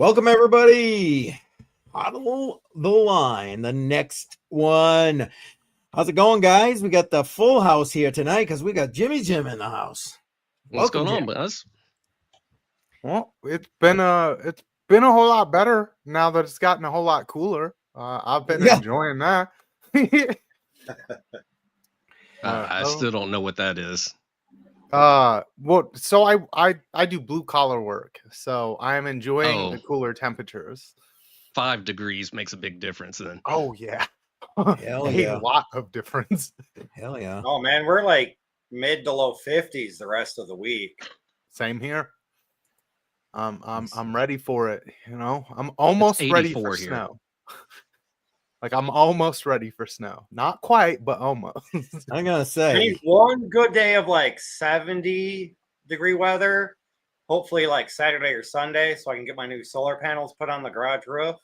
Welcome, everybody. HODL the Line, the next one. How's it going, guys? We got the full house here tonight because we got Jimmy Jim in the house. What's going on, Buzz? Well, it's been a whole lot better now that it's gotten a whole lot cooler. I've been enjoying that. I still don't know what that is. Well, so I do blue collar work, so I am enjoying the cooler temperatures. 5 degrees makes a big difference then. Oh yeah, Hell yeah. A lot of difference. Hell yeah. Oh man, we're like mid to low 50s the rest of the week. Same here. I'm ready for it. You know, I'm almost ready for here. snow. Like I'm almost ready for snow. Not quite, but almost. I'm gonna say I need one good day of like 70-degree weather. Hopefully like Saturday or Sunday, so I can get my new solar panels put on the garage roof.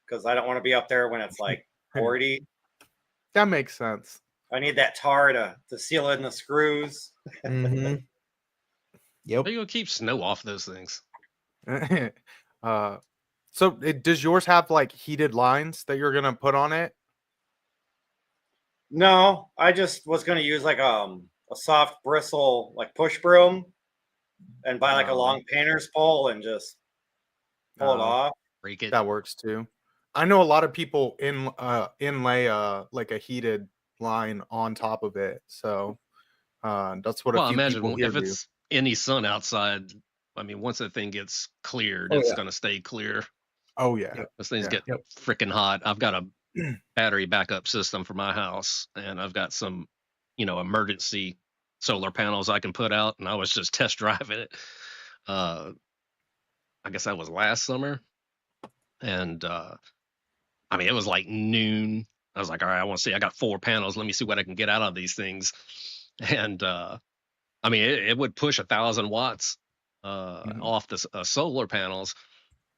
Because I don't want to be up there when it's like 40. That makes sense. I need that tar to seal in the screws. Mm-hmm. Yep. How are you gonna keep snow off those things? So does yours have like heated lines that you're gonna put on it? No, I just was gonna use like a soft bristle like push broom and buy like a long painter's pole and just pull it off. Break it. That works too. I know a lot of people inlay like a heated line on top of it. So that's what a few people here if it's any sun outside, I mean, once that thing gets cleared, it's gonna stay clear. Oh yeah. Those things get freaking hot. I've got a battery backup system for my house, and I've got some, emergency solar panels I can put out, and I was just test driving it. I guess that was last summer, and I mean, it was like noon. I was like, all right, I want to see. I got 4 panels. Let me see what I can get out of these things. And I mean, it would push 1,000 watts off the solar panels,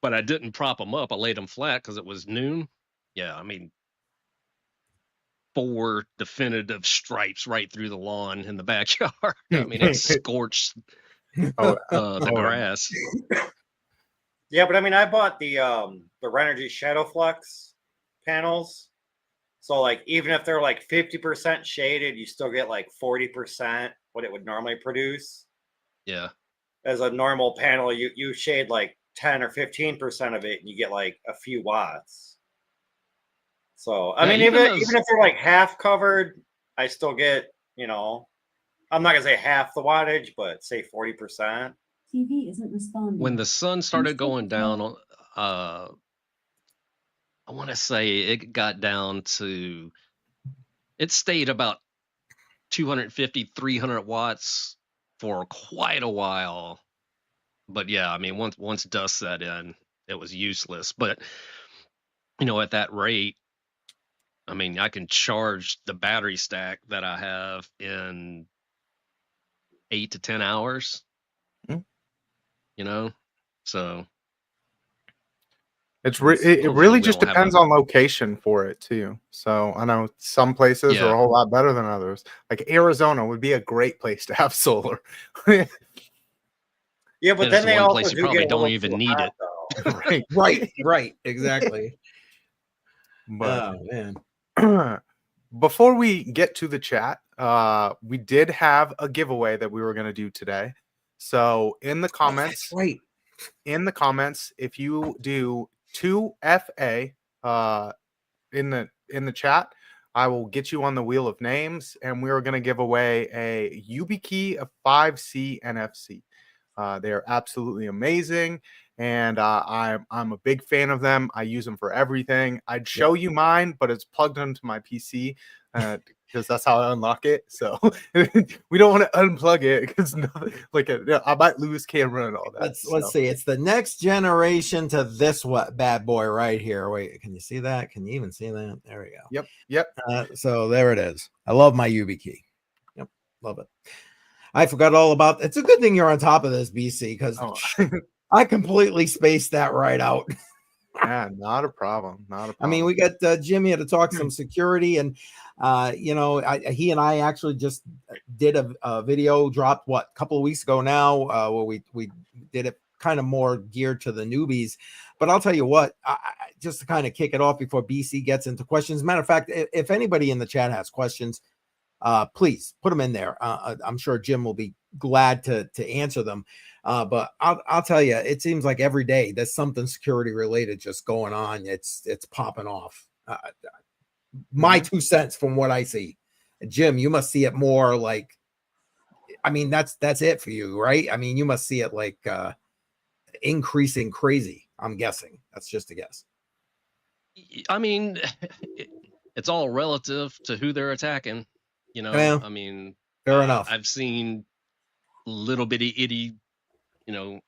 but I didn't prop them up. I laid them flat because it was noon. Yeah, I mean, 4 definitive stripes right through the lawn in the backyard. I mean, it scorched the grass. Yeah, but I mean, I bought the Renogy Shadow Flux panels. So like, even if they're like 50% shaded, you still get like 40% what it would normally produce. Yeah. As a normal panel, you shade like 10 or 15% of it, and you get like a few watts. So I mean, even if they're like half covered, I still get, I'm not gonna say half the wattage, but say 40%. TV isn't responding. When the sun started going down, I want to say it got down to, it stayed about 250, 300 watts for quite a while. But yeah, I mean, once dust set in, it was useless. But, at that rate, I mean, I can charge the battery stack that I have in 8 to 10 hours, so. It really just depends on location for it too. So I know some places are a whole lot better than others. Like Arizona would be a great place to have solar. Yeah, but then they also place you probably don't even need it. Right, exactly. But man, before we get to the chat, we did have a giveaway that we were going to do today. So in the comments, if you do 2FA in the chat, I will get you on the wheel of names, and we are going to give away a YubiKey, a 5C NFC. They are absolutely amazing, and I'm a big fan of them. I use them for everything. I'd show you mine, but it's plugged into my PC because that's how I unlock it. So we don't want to unplug it because I might lose camera and all that. Let's see. It's the next generation to this bad boy right here. Wait, can you see that? Can you even see that? There we go. Yep. So there it is. I love my YubiKey. Yep, love it. I forgot all about. It's a good thing you're on top of this, BC, because I completely spaced that right out. Yeah, not a problem. I mean, we got Jimmy had to talk some security, and he and I actually just did a video dropped a couple of weeks ago now, where we did it kind of more geared to the newbies. But I'll tell you what, just to kind of kick it off before BC gets into questions. Matter of fact, if anybody in the chat has questions, please put them in there. I'm sure Jim will be glad to answer them. But I'll tell you, it seems like every day there's something security related just going on. It's popping off. My 2 cents from what I see. Jim, you must see it more like, I mean, that's it for you, right? I mean, you must see it like increasing crazy. I'm guessing. That's just a guess. I mean, it's all relative to who they're attacking. You know, Yeah, I mean, fair enough. I've seen little bitty itty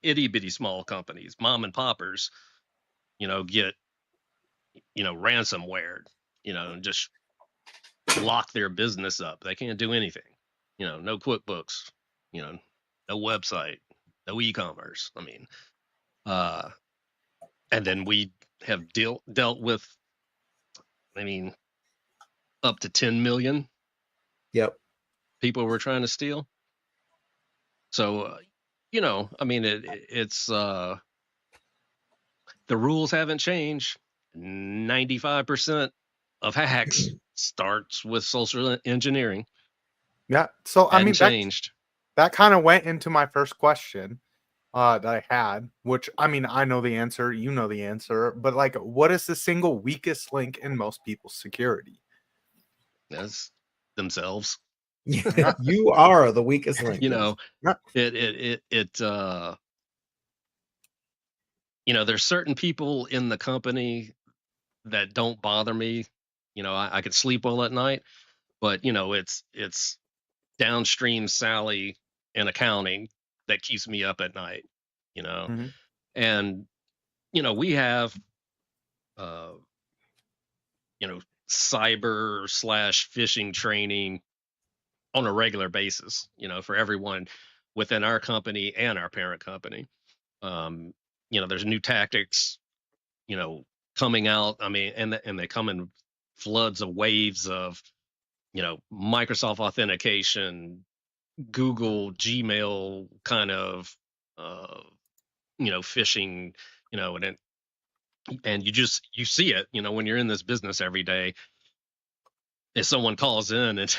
bitty small companies, mom and poppers, get, ransomware, and just lock their business up. They can't do anything, no QuickBooks, no website, no e-commerce. I mean, and then we have dealt with, up to 10 million. Yep. People were trying to steal. So, it's the rules haven't changed. 95% of hacks starts with social engineering. Yeah. So I mean, changed. That kind of went into my first question that I had, which I mean, I know the answer, you know the answer, but like, what is the single weakest link in most people's security? That's themselves. Yeah, you are the weakest link. There's certain people in the company that don't bother me. I could sleep well at night, but it's downstream Sally in accounting that keeps me up at night. And we have cyber / phishing training on a regular basis, for everyone within our company and our parent company. There's new tactics, coming out. I mean, and they come in floods of waves of, Microsoft authentication, Google, Gmail kind of, phishing, and you see it, when you're in this business every day. If someone calls in and,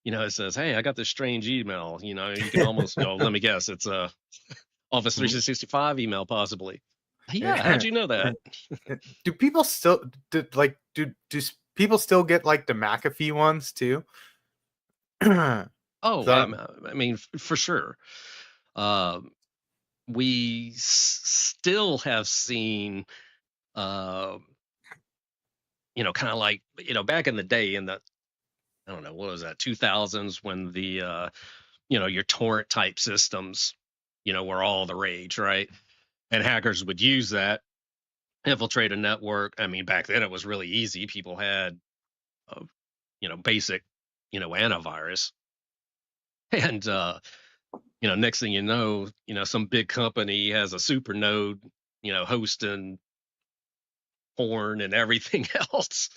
it says, "Hey, I got this strange email," you can almost, let me guess, it's a Office 365 email, possibly. Yeah, how'd you know that? Do people still do people still get like the McAfee ones too? I mean, for sure. We still have seen, kind of like, back in the day in the, I don't know, what was that, 2000s, when the, your torrent type systems, were all the rage, right? And hackers would use that, infiltrate a network. I mean, back then it was really easy. People had, basic, antivirus. And, next thing you know, some big company has a super node, hosting porn and everything else,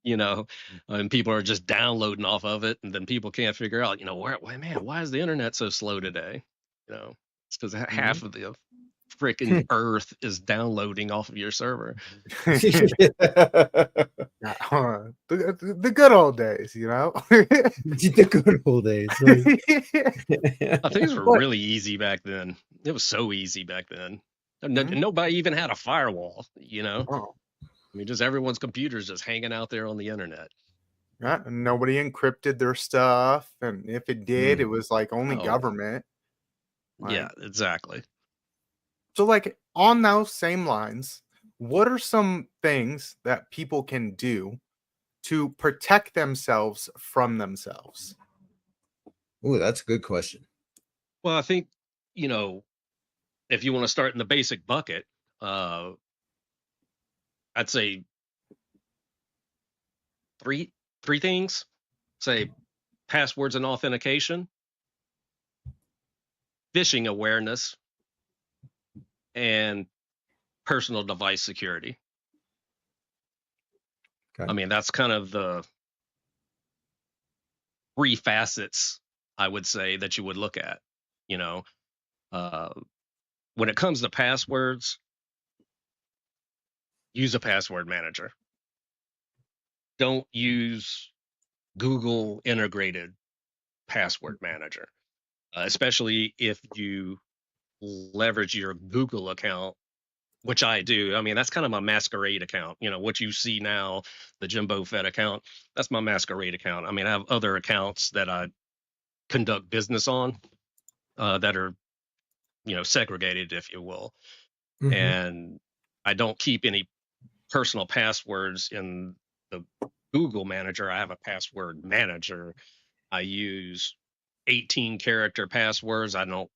and people are just downloading off of it. And then people can't figure out, why is the internet so slow today? It's because half of the freaking earth is downloading off of your server. The good old days, The good old days. Things were really easy back then. It was so easy back then. Nobody even had a firewall, I mean, just everyone's computers just hanging out there on the internet. Yeah, and nobody encrypted their stuff, and if it did, it was like only government. Yeah, exactly. So like on those same lines, what are some things that people can do to protect themselves from themselves? Oh, that's a good question. Well, I think, if you want to start in the basic bucket, I'd say three things. Say passwords and authentication, phishing awareness, and personal device security. Okay. I mean, that's kind of the 3 facets, I would say, that you would look at. when it comes to passwords, use a password manager. Don't use Google integrated password manager, especially if you leverage your Google account, which I do. I mean, that's kind of my masquerade account. You know, what you see now, the Jimbo Fed account, that's my masquerade account. I mean, I have other accounts that I conduct business on that are, you know, segregated, if you will. Mhm. And I don't keep any personal passwords in the Google manager. I have a password manager. I use 18 character passwords. I don't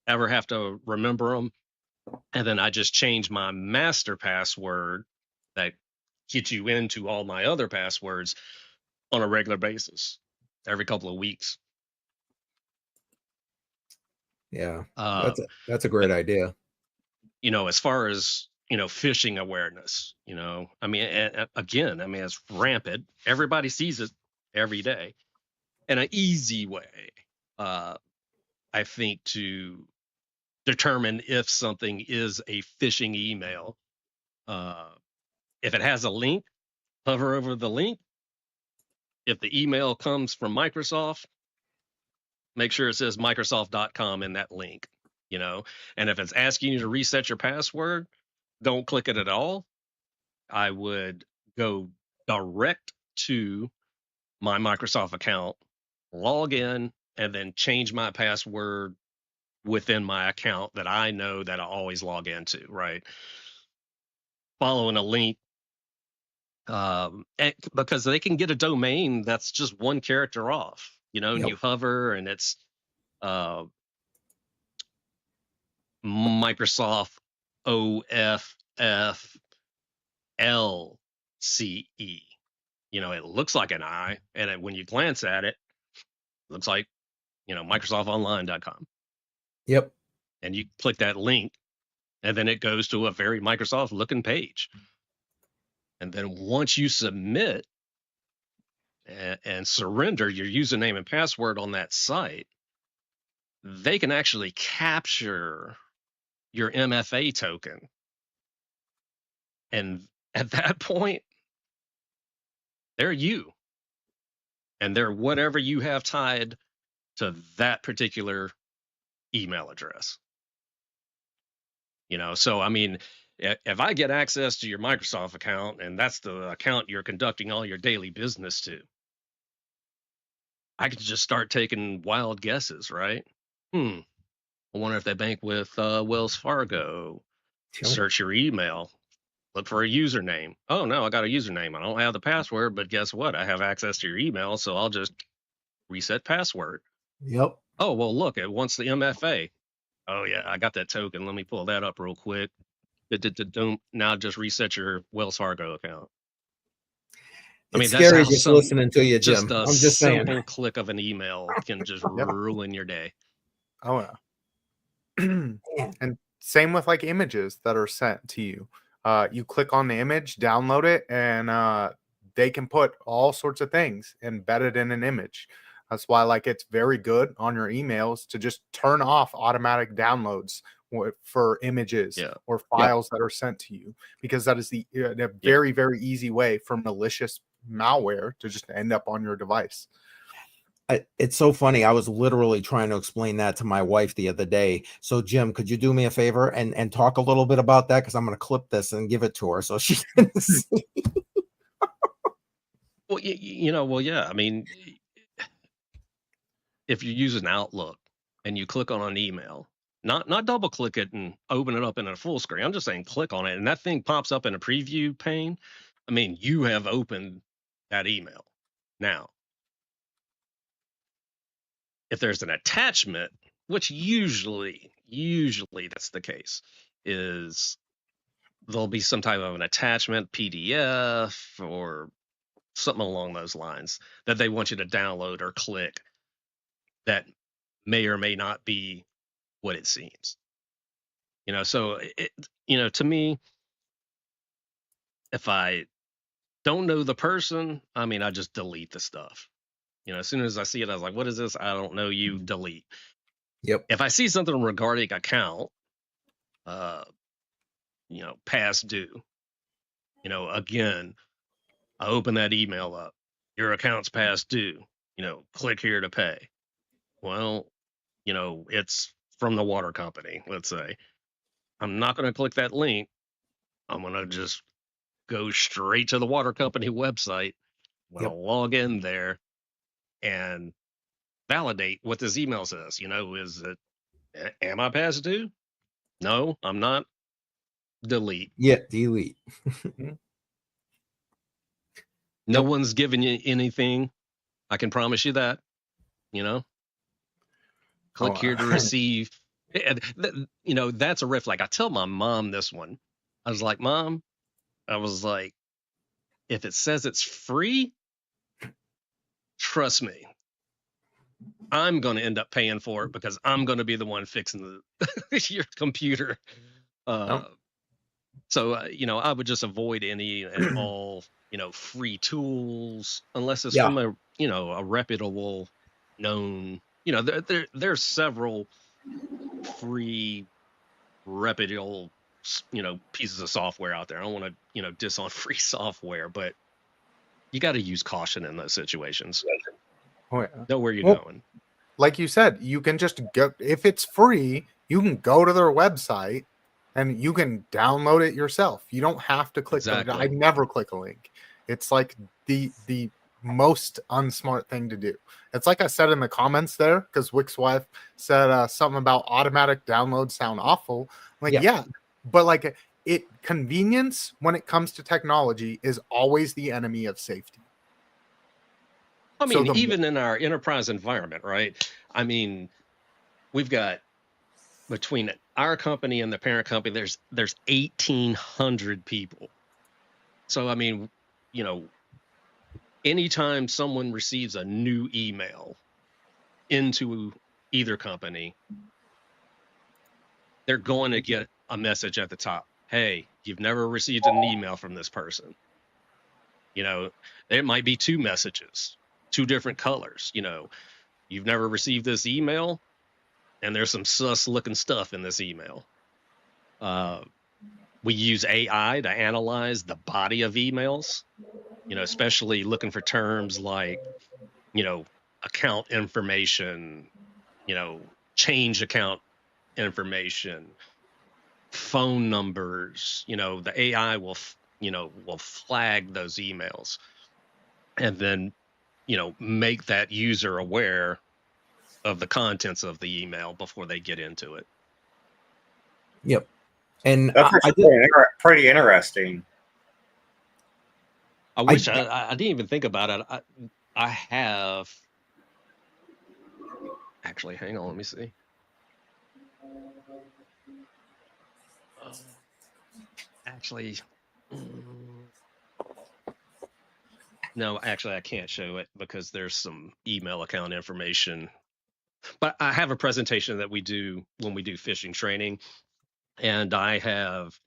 ever have to remember them. And then I just change my master password that gets you into all my other passwords on a regular basis every couple of weeks. Yeah, Uh, that's a great idea. you know, as far as, you know, phishing awareness, you know, I mean, again, I mean, it's rampant. Everybody sees it every day. And an easy way, I think, to determine if something is a phishing email, if it has a link, hover over the link. If the email comes from Microsoft, make sure it says Microsoft.com in that link, you know. And if it's asking you to reset your password, don't click it at all. I would go direct to my Microsoft account, log in, and then change my password within my account that I know that I always log into, right? Following a link, because they can get a domain that's just one character off, you know, and Yep. you hover and it's Microsoft OFFLCE. You know, it looks like an I, and when you glance at it, it looks like, you know, MicrosoftOnline.com. Yep. And you click that link, and then it goes to a very Microsoft looking page. And then once you submit and surrender your username and password on that site, they can actually capture your MFA token. And at that point, they're you. And they're whatever you have tied to that particular email address. You know, so I mean, if I get access to your Microsoft account and that's the account you're conducting all your daily business to, I could just start taking wild guesses, right? I wonder if they bank with Wells Fargo. Sure. Search your email, look for a username. Oh no, I got a username. I don't have the password, but guess what? I have access to your email, so I'll just reset password. Yep. Oh, well, look, it wants the MFA. Oh yeah, I got that token. Let me pull that up real quick. Now just reset your Wells Fargo account. I mean, It's that's scary how just listening to you, Jim. just a I'm just saying. simple click of an email can just ruin your day. Oh yeah. And same with like images that are sent to you. You click on the image, download it, and they can put all sorts of things embedded in an image. That's why like it's very good on your emails to just turn off automatic downloads for images or files that are sent to you, because that is the very, very easy way for malicious malware to just end up on your device. It's so funny. I was literally trying to explain that to my wife the other day. So, Jim, could you do me a favor and talk a little bit about that? Because I'm going to clip this and give it to her so she can see. Well, yeah. I mean, if you're using Outlook and you click on an email, not double click it and open it up in a full screen. I'm just saying click on it and that thing pops up in a preview pane. I mean, you have opened that email. Now, if there's an attachment, which usually that's the case, is there'll be some type of an attachment, PDF or something along those lines that they want you to download or click that may or may not be what it seems. You know, so to me, if I don't know the person, I mean, I just delete the stuff. You know, as soon as I see it, I was like, what is this? I don't know you, delete. Yep. If I see something regarding account, past due. Again, I open that email up. Your account's past due. Click here to pay. Well, it's from the water company, let's say. I'm not going to click that link. I'm going to just go straight to the water company website. I'm going to log in there and validate what this email says. Is it, am I past due? No, I'm not. Delete. Yeah, delete. No one's giving you anything. I can promise you that. Click here to receive. That's a red flag. I tell my mom this one. I was like, Mom, if it says it's free, trust me, I'm going to end up paying for it because I'm going to be the one fixing your computer. So, I would just avoid any and all, free tools unless it's from a reputable, known, there's several free, reputable, pieces of software out there. I don't want to, diss on free software, but you got to use caution in those situations. Oh, yeah. Know where you're going. Like you said, you can just go, if it's free, you can go to their website and you can download it yourself. You don't have to click. I never click a link. It's like the most unsmart thing to do. It's like I said in the comments there, because Wick's wife said something about automatic downloads sound awful. But convenience when it comes to technology is always the enemy of safety. I mean, even in our enterprise environment, right? I mean, we've got between our company and the parent company, there's 1,800 people. So, I mean, anytime someone receives a new email into either company, they're going to get a message at the top. Hey, you've never received an email from this person. There might be 2 messages, 2 different colors. You've never received this email, and there's some sus looking stuff in this email. We use AI to analyze the body of emails, especially looking for terms like, account information, change account information, phone numbers. The AI will flag those emails and then, make that user aware of the contents of the email before they get into it. Yep. And that's pretty interesting. I wish I didn't even think about it. I have actually, hang on, let me see. No, actually, I can't show it because there's some email account information. But I have a presentation that we do when we do phishing training, and I have,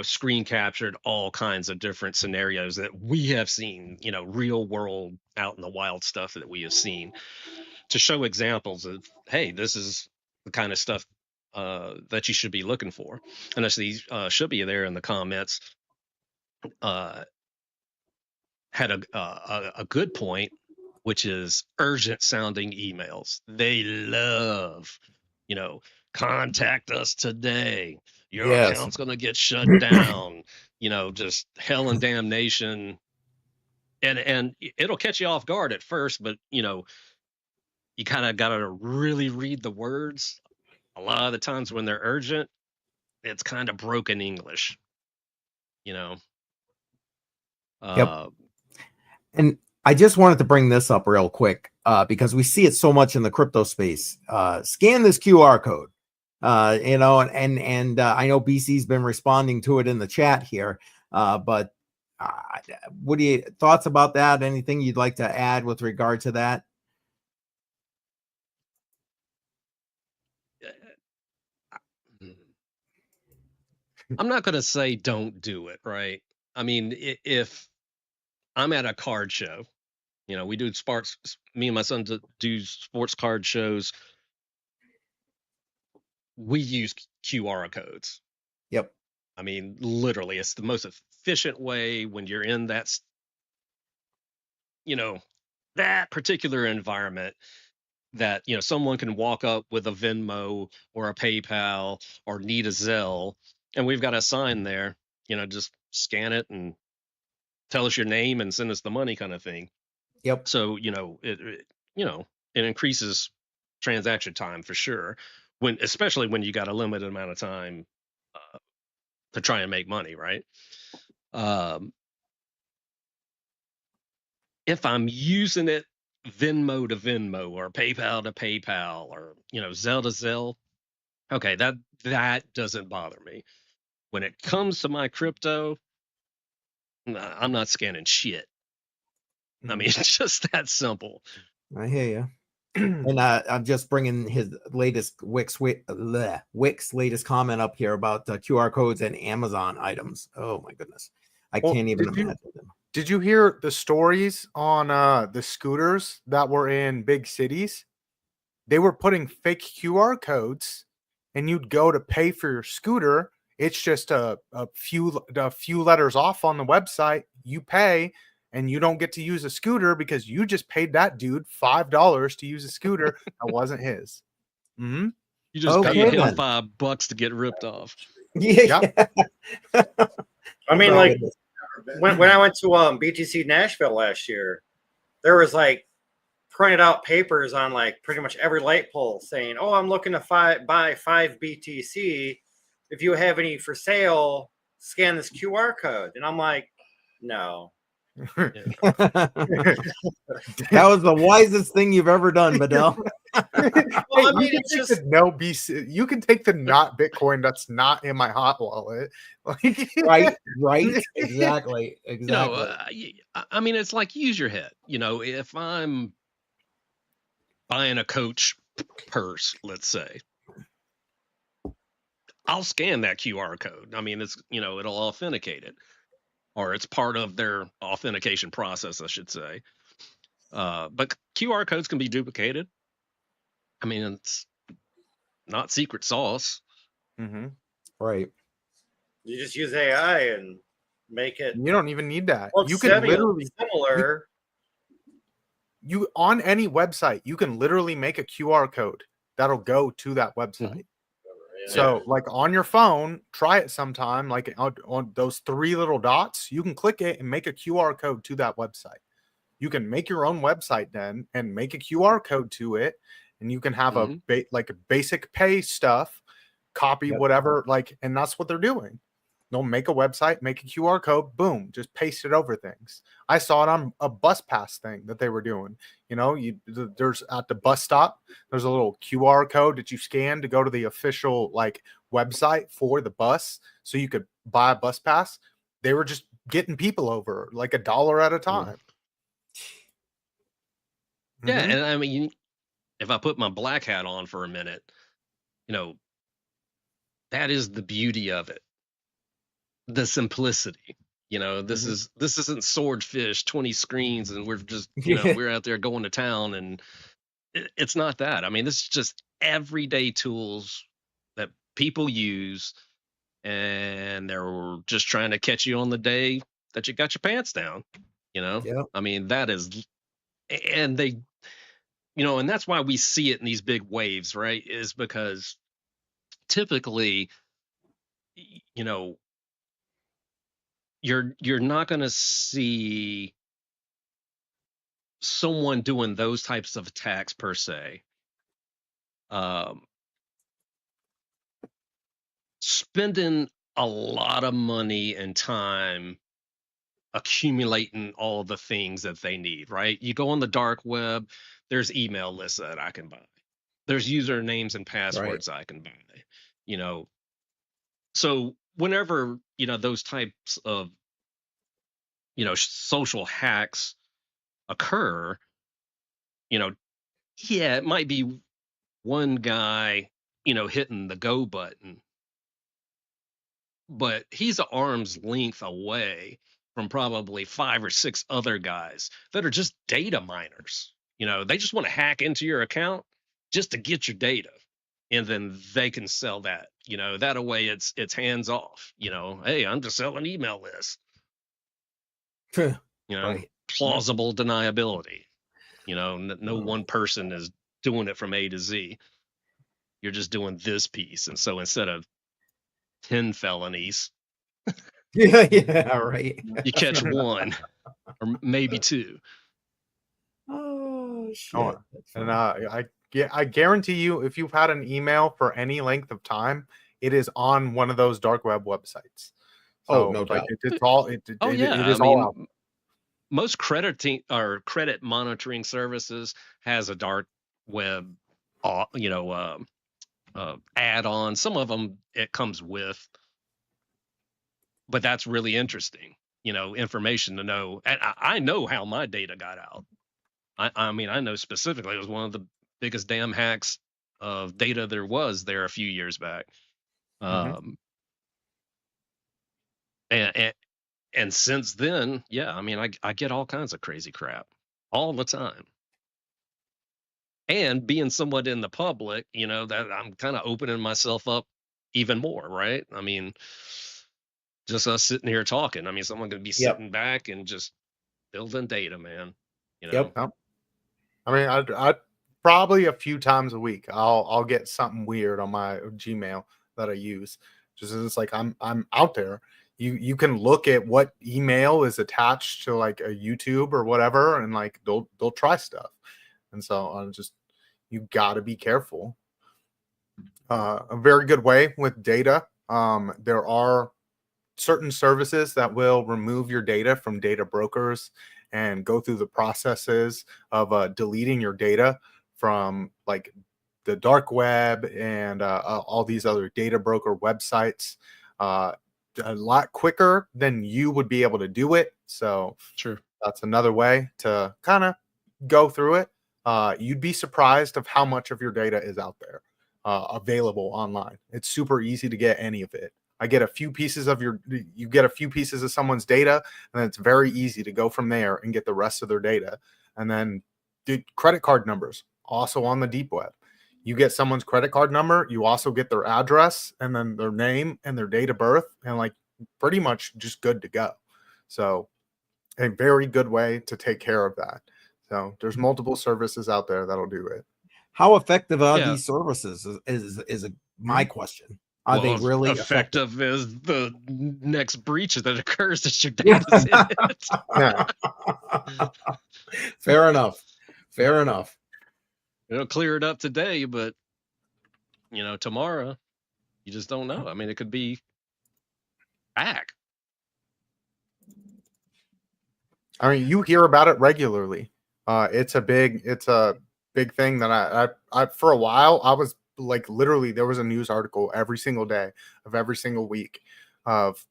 screen captured all kinds of different scenarios that we have seen, real world out in the wild stuff that we have seen, to show examples of, hey, this is the kind of stuff that you should be looking for. And I see should be there in the comments. Had a good point, which is urgent sounding emails. They love, contact us today. Your account's going to get shut down, just hell and damnation. And it'll catch you off guard at first, but, you kind of got to really read the words. A lot of the times when they're urgent, it's kind of broken English, Yep. And I just wanted to bring this up real quick because we see it so much in the crypto space. Scan this QR code, and I know BC's been responding to it in the chat here. But what do you thoughts about that? Anything you'd like to add with regard to that? I'm not going to say don't do it, right? I mean, if I'm at a card show, we do sports, me and my son do sports card shows. we use QR codes. Yep. I mean, literally, it's the most efficient way when you're in that, that particular environment that, someone can walk up with a Venmo or a PayPal or need a Zelle, and we've got a sign there, just scan it and tell us your name and send us the money kind of thing. Yep. So, it increases transaction time for sure, especially when you got a limited amount of time to try and make money, right? If I'm using it Venmo to Venmo or PayPal to PayPal or, Zelle to Zelle, okay, that doesn't bother me. When it comes to my crypto, nah, I'm not scanning shit. I mean, it's just that simple. I hear you. And I'm just bringing his latest Wix latest comment up here about QR codes and Amazon items. Oh my goodness, I can't even imagine them. Did you hear the stories on the scooters that were in big cities? They were putting fake QR codes, and you'd go to pay for your scooter. It's just a few letters off on the website. You pay, and you don't get to use a scooter because you just paid that dude $5 to use a scooter that wasn't his. Mm-hmm. You just paid him $5 to get ripped off. Yeah. I mean, like when I went to BTC Nashville last year, there was like printed out papers on like pretty much every light pole saying, "Oh, I'm looking to buy 5 BTC. If you have any for sale, scan this QR code." And I'm like, no. That was the wisest thing you've ever done, Badel. Well, I mean, it's just no BC. You can take the not Bitcoin that's not in my hot wallet. Right, exactly. I mean, it's like, use your head. If I'm buying a Coach purse, let's say, I'll scan that QR code. I mean, it's it'll authenticate it, or it's part of their authentication process, I should say. But QR codes can be duplicated. I mean, it's not secret sauce. Mm-hmm. Right. You just use AI and make it. You don't even need that. Well, you can literally similar. You on any website, you can literally make a QR code that'll go to that website. Mm-hmm. So, like on your phone, try it sometime. Like on those 3 little dots, you can click it and make a QR code to that website. You can make your own website then and make a QR code to it, and you can have a basic pay stuff, copy whatever, and that's what they're doing. They'll make a website, make a QR code, boom, just paste it over things. I saw it on a bus pass thing that they were doing. There's at the bus stop, there's a little QR code that you scan to go to the official website for the bus, so you could buy a bus pass. They were just getting people over like $1 at a time. Yeah, and I mean, if I put my black hat on for a minute, that is the beauty of it. The simplicity. This isn't Swordfish 20 screens and we're just we're out there going to town, and it's not that. I mean, this is just everyday tools that people use, and they're just trying to catch you on the day that you got your pants down. I mean, that is, and they, and that's why we see it in these big waves, right? Is because typically, you're not going to see someone doing those types of attacks per se. Spending a lot of money and time accumulating all the things that they need, right? You go on the dark web, there's email lists that I can buy. There's usernames and passwords I can buy, So whenever, those types of, social hacks occur, it might be one guy, hitting the go button, but he's an arm's length away from probably 5 or 6 other guys that are just data miners. They just want to hack into your account just to get your data. and then they can sell that. That way it's hands off. Hey, I'm just selling email lists. Right. Plausible deniability. No one person is doing it from A to Z. You're just doing this piece, and so instead of 10 felonies, yeah, right. you catch one or maybe two. Oh shit! Oh, and I guarantee you, if you've had an email for any length of time, it is on one of those dark web websites. So, no doubt. It's all. It is all out. Most credit monitoring services has a dark web, add-on. Some of them it comes with, but that's really interesting. Information to know. And I know how my data got out. I know specifically it was one of the biggest damn hacks of data there was there a few years back. And since then, yeah, I get all kinds of crazy crap all the time. And being somewhat in the public, that I'm kind of opening myself up even more, right? Just us sitting here talking. Someone could be sitting back and just building data, man. Yep. I probably a few times a week I'll get something weird on my Gmail that I use. Just as it's like I'm out there. You can look at what email is attached to like a YouTube or whatever, and like they'll try stuff. And so you got to be careful. A very good way with data. There are certain services that will remove your data from data brokers and go through the processes of deleting your data from like the dark web and all these other data broker websites a lot quicker than you would be able to do it. So sure, that's another way to kind of go through it. You'd be surprised of how much of your data is out there available online. It's super easy to get any of it. You get a few pieces of someone's data, and it's very easy to go from there and get the rest of their data. And then credit card numbers, also on the deep web. You get someone's credit card number, you also get their address and then their name and their date of birth, and like pretty much just good to go. So a very good way to take care of that. So there's multiple services out there that'll do it. How effective are these services is my question. Are they really effective? Is the next breach that occurs that your data's in it? Yeah. Fair enough. It'll clear it up today, but tomorrow you just don't know. It could be back. You hear about it regularly. It's a big thing that I for a while I was like, literally there was a news article every single day of every single week of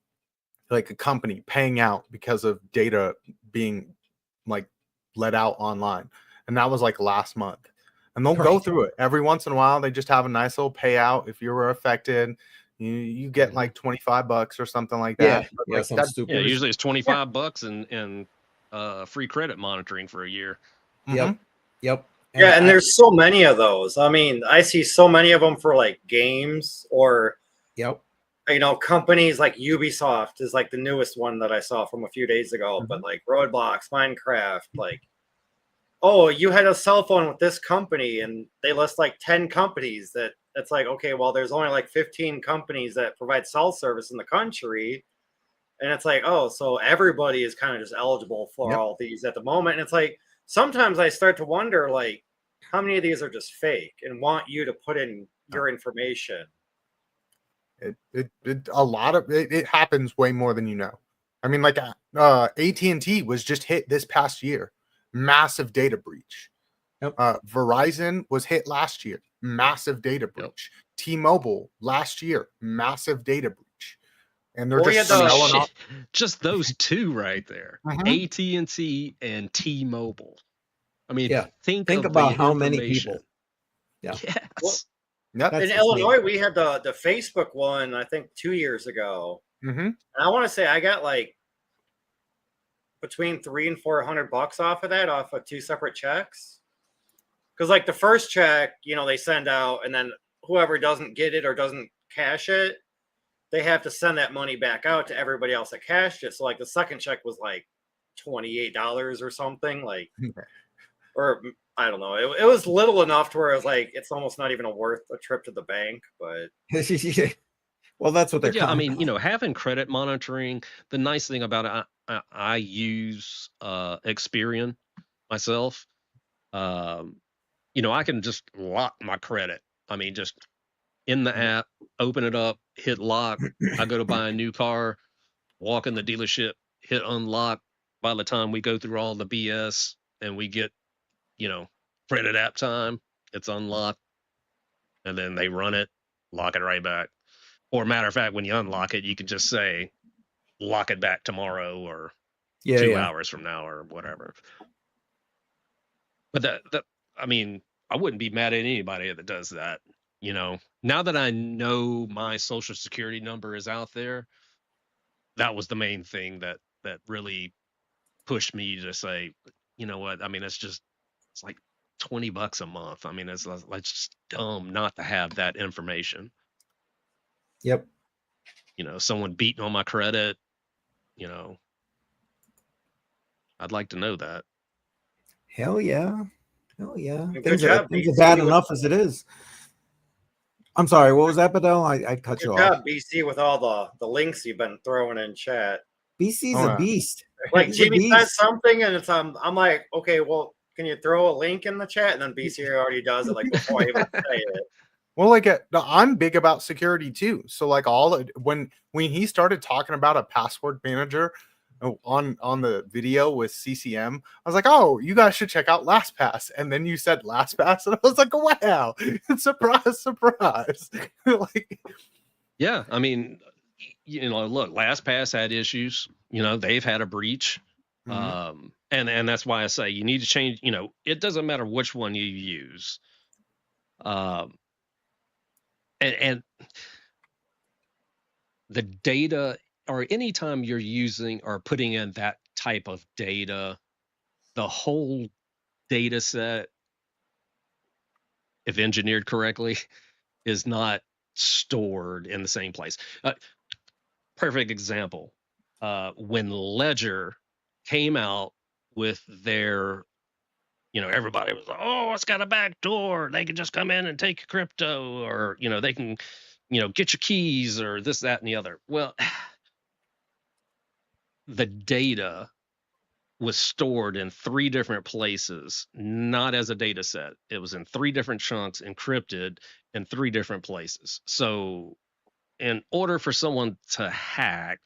like a company paying out because of data being like let out online. And that was like last month. And they'll go through it every once in a while. They just have a nice little payout. If you were affected, you get like $25 or something like that. Yeah, like, stupid. Yeah, usually it's $25 and free credit monitoring for a year. Yep. Yeah, and there's so many of those. I see so many of them for like games or companies like Ubisoft is like the newest one that I saw from a few days ago. But like Roadblocks, Minecraft, like, oh, you had a cell phone with this company, and they list like 10 companies that's like, okay, well, there's only like 15 companies that provide cell service in the country. And it's like, oh, so everybody is kind of just eligible for all these at the moment. And it's like, sometimes I start to wonder, like, how many of these are just fake and want you to put in your information? A lot of it happens way more than you know. Like AT&T was just hit this past year. Massive data breach. Verizon was hit last year. Massive data breach. T-Mobile last year. Massive data breach. And they're just those two right there. AT&T and T-Mobile. Think about how many people. Yeah. Yes. In Illinois, we had the Facebook one, I think 2 years ago. And I want to say I got like between $300 and $400 off of that, off of 2 separate checks. Because like the first check, they send out, and then whoever doesn't get it or doesn't cash it, they have to send that money back out to everybody else that cashed it. So like the second check was like $28 or something, like, or I don't know. It was little enough to where it was like it's almost not even worth a trip to the bank. But well, that's what they're. But yeah, I mean, having credit monitoring. The nice thing about it, I use Experian myself. I can just lock my credit. I mean, just in the app, open it up, hit lock. I go to buy a new car, walk in the dealership, hit unlock. By the time we go through all the BS and we get, credit app time, it's unlocked. And then they run it, lock it right back. Or matter of fact, when you unlock it, you can just say, lock it back tomorrow or 2 hours from now or whatever. But I mean, I wouldn't be mad at anybody that does that. Now that I know my social security number is out there, that was the main thing that really pushed me to say, you know what? I mean, it's like $20 a month. I mean, it's just dumb not to have that information. Yep. Someone beating on my credit, I'd like to know that. Hell yeah. Things Good are job, bad BC, enough as it is. I'm sorry, what was that, Badel? I cut Good you job, off. BC, with all the links you've been throwing in chat. BC's a beast. Like He's a Jimmy beast. says something, and it's I'm like, okay, well, can you throw a link in the chat? And then BC already does it like before I even say it. Well, like I'm big about security too. So like when he started talking about a password manager on the video with CCM, I was like, oh, you guys should check out LastPass. And then you said LastPass, and I was like, wow, surprise. Like, yeah, I mean, look, LastPass had issues. They've had a breach. And that's why I say you need to change. It doesn't matter which one you use. And the data, or anytime you're using or putting in that type of data, the whole data set, if engineered correctly, is not stored in the same place. Perfect example. When Ledger came out with their, everybody was like, oh, it's got a back door. They can just come in and take your crypto, or, they can, get your keys, or this, that, and the other. Well, the data was stored in 3 different places, not as a data set. It was in 3 different chunks, encrypted in 3 different places. So in order for someone to hack,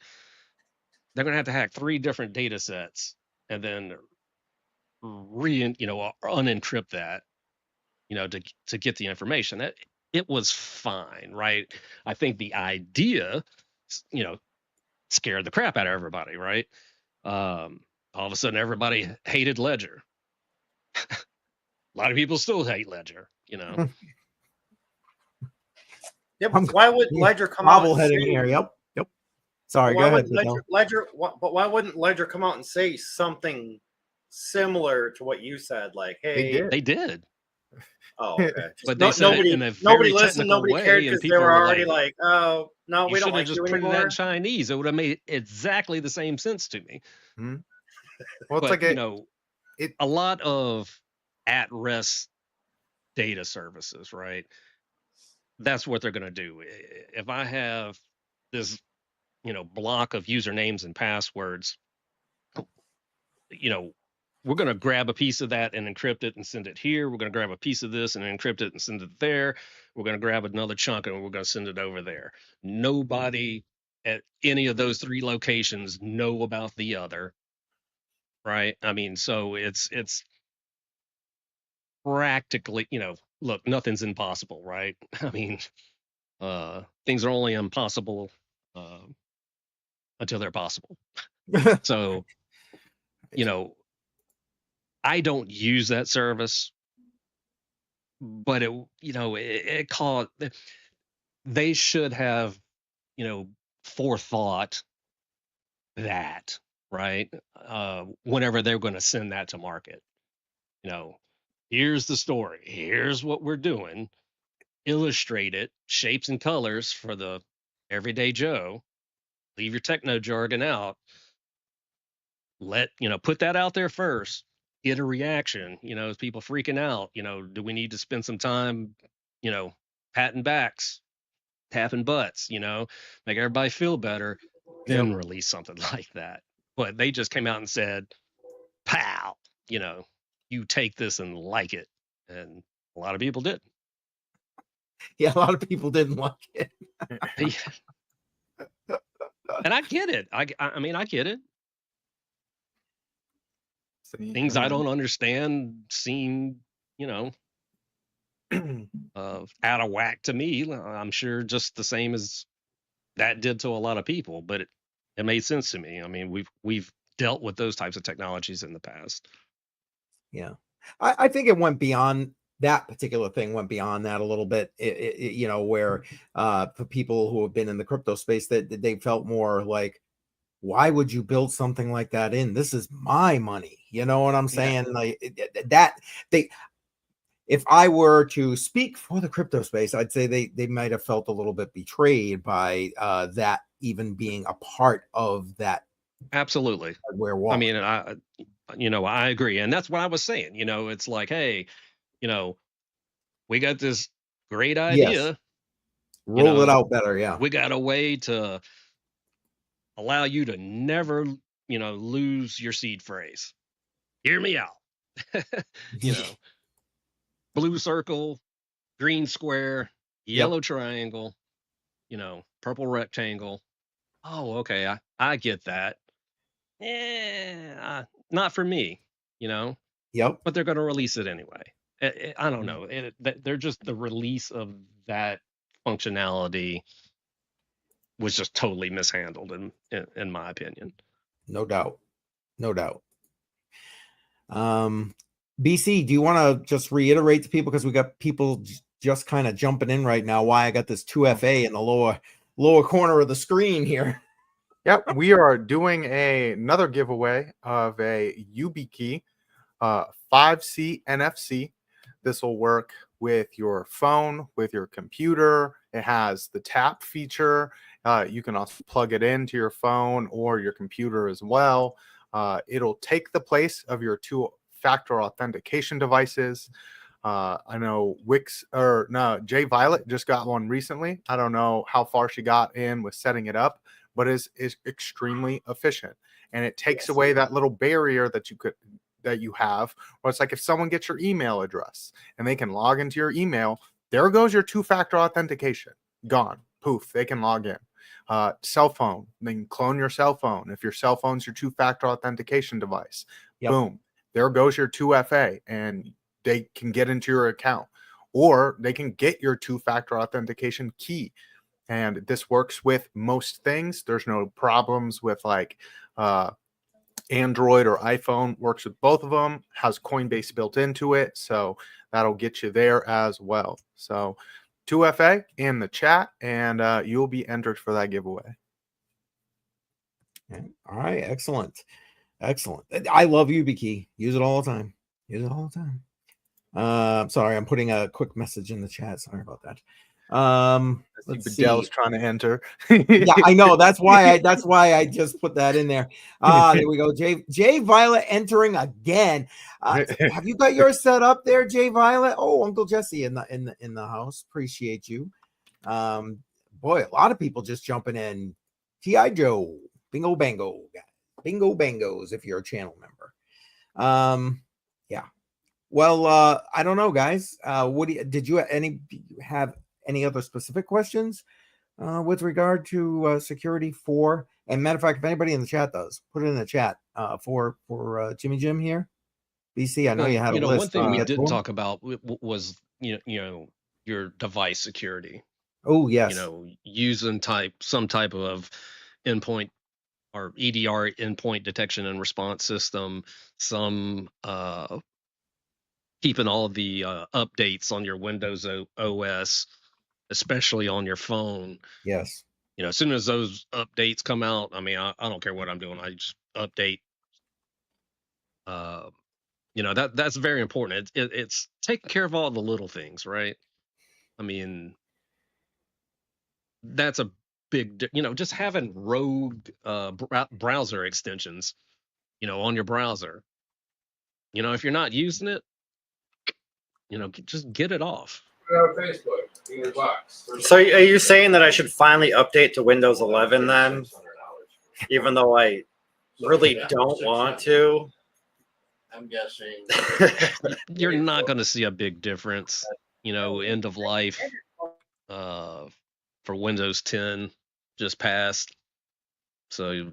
they're going to have to hack 3 different data sets and then unencrypt that, to get the information. That it was fine, right? I think the idea, scared the crap out of everybody, right? All of a sudden, everybody hated Ledger. A lot of people still hate Ledger, Yeah, but why would Ledger come out and say, here? Yep. Sorry, go ahead. But why wouldn't Ledger come out and say something similar to what you said? Like, hey, they did. Oh, okay. But they said nobody, it in a nobody very listened, technical nobody way, cared and because they people were were already like, oh, no, we don't like just you printed anymore. that in Chinese. It would have made exactly the same sense to me. Well, but, it's like a lot of at-rest data services, right? That's what they're going to do. If I have this, block of usernames and passwords, we're going to grab a piece of that and encrypt it and send it here. We're going to grab a piece of this and encrypt it and send it there. We're going to grab another chunk and we're going to send it over there. Nobody at any of those 3 locations know about the other, right? I mean, so it's practically, look, nothing's impossible, right? I mean, things are only impossible until they're possible. So, I don't use that service, but it called, they should have, forethought that, right? Whenever they're going to send that to market, here's the story, here's what we're doing. illustrate it, shapes and colors for the everyday Joe. Leave your techno jargon out. Put that out there first. Get a reaction. Is people freaking out? Do we need to spend some time, patting backs, tapping butts, make everybody feel better, then release something like that. But they just came out and said, pow, you take this and like it. And a lot of people did. Yeah, a lot of people didn't like it. And I get it. I mean, I get it. Things I don't understand seem, out of whack to me. I'm sure just the same as that did to a lot of people, but it made sense to me. I mean, we've dealt with those types of technologies in the past. Yeah, I think it went beyond that particular thing. Went beyond that a little bit. Where for people who have been in the crypto space, that they felt more like, why would you build something like that in? This is my money. You know what I'm saying? Yeah. Like if I were to speak for the crypto space, I'd say they might have felt a little bit betrayed by that even being a part of that. Absolutely. I mean, I agree. And that's what I was saying. It's like, hey, we got this great idea. Yes. Roll it out better. Yeah. We got a way to allow you to never, lose your seed phrase. Hear me out. Blue circle, green square, yellow triangle, purple rectangle. Oh, okay. I get that. Not for me, Yep. But they're going to release it anyway. I don't know. They're just the release of that functionality was just totally mishandled in my opinion. No doubt. BC, do you want to just reiterate to people, because we got people just kind of jumping in right now, why I got this 2FA in the lower corner of the screen here? Yep, we are doing another giveaway of a YubiKey 5C NFC. This will work with your phone, with your computer. It has the tap feature. You can also plug it into your phone or your computer as well. It'll take the place of your two-factor authentication devices. I know Jay Violet just got one recently. I don't know how far she got in with setting it up, but is extremely efficient, and it takes away that little barrier that you have, where it's like if someone gets your email address and they can log into your email, there goes your two-factor authentication. Gone. Poof, they can log in. Cell phone, they can clone your cell phone. If your cell phone's your two-factor authentication device, boom, there goes your 2FA, and they can get into your account, or they can get your two-factor authentication key. And this works with most things. There's no problems with like Android or iPhone. Works with both of them. Has Coinbase built into it, so that'll get you there as well. So 2FA in the chat, and you'll be entered for that giveaway. All right, excellent. I love YubiKey. Use it all the time. Sorry, I'm putting a quick message in the chat. Sorry about that. Badel's trying to enter. Yeah, I know. That's why I just put that in there. There we go. Jay Violet entering again. Have you got yours set up there, Jay Violet? Oh, Uncle Jesse in the house. Appreciate you. Boy, a lot of people just jumping in. T.I. Joe, bingo bango, bingo bangos if you're a channel member. Yeah. Well, I don't know, guys. Did you have any other specific questions with regard to security for? And matter of fact, if anybody in the chat does, put it in the chat for Jimmy Jim here. BC, I know you had a list. One thing we didn't talk about was your device security. Oh yes. Using some type of endpoint or EDR, endpoint detection and response system. Some keeping all the updates on your Windows OS, especially on your phone. Yes. As soon as those updates come out, I mean, I don't care what I'm doing. I just update. That's very important. It's taking care of all the little things, right? I mean, that's a big, just having rogue browser extensions, on your browser. If you're not using it, just get it off. Facebook in your box. So are you saying that I should finally update to Windows 11 then? Even though I really don't want to? I'm guessing. You're not going to see a big difference, end of life for Windows 10 just passed. So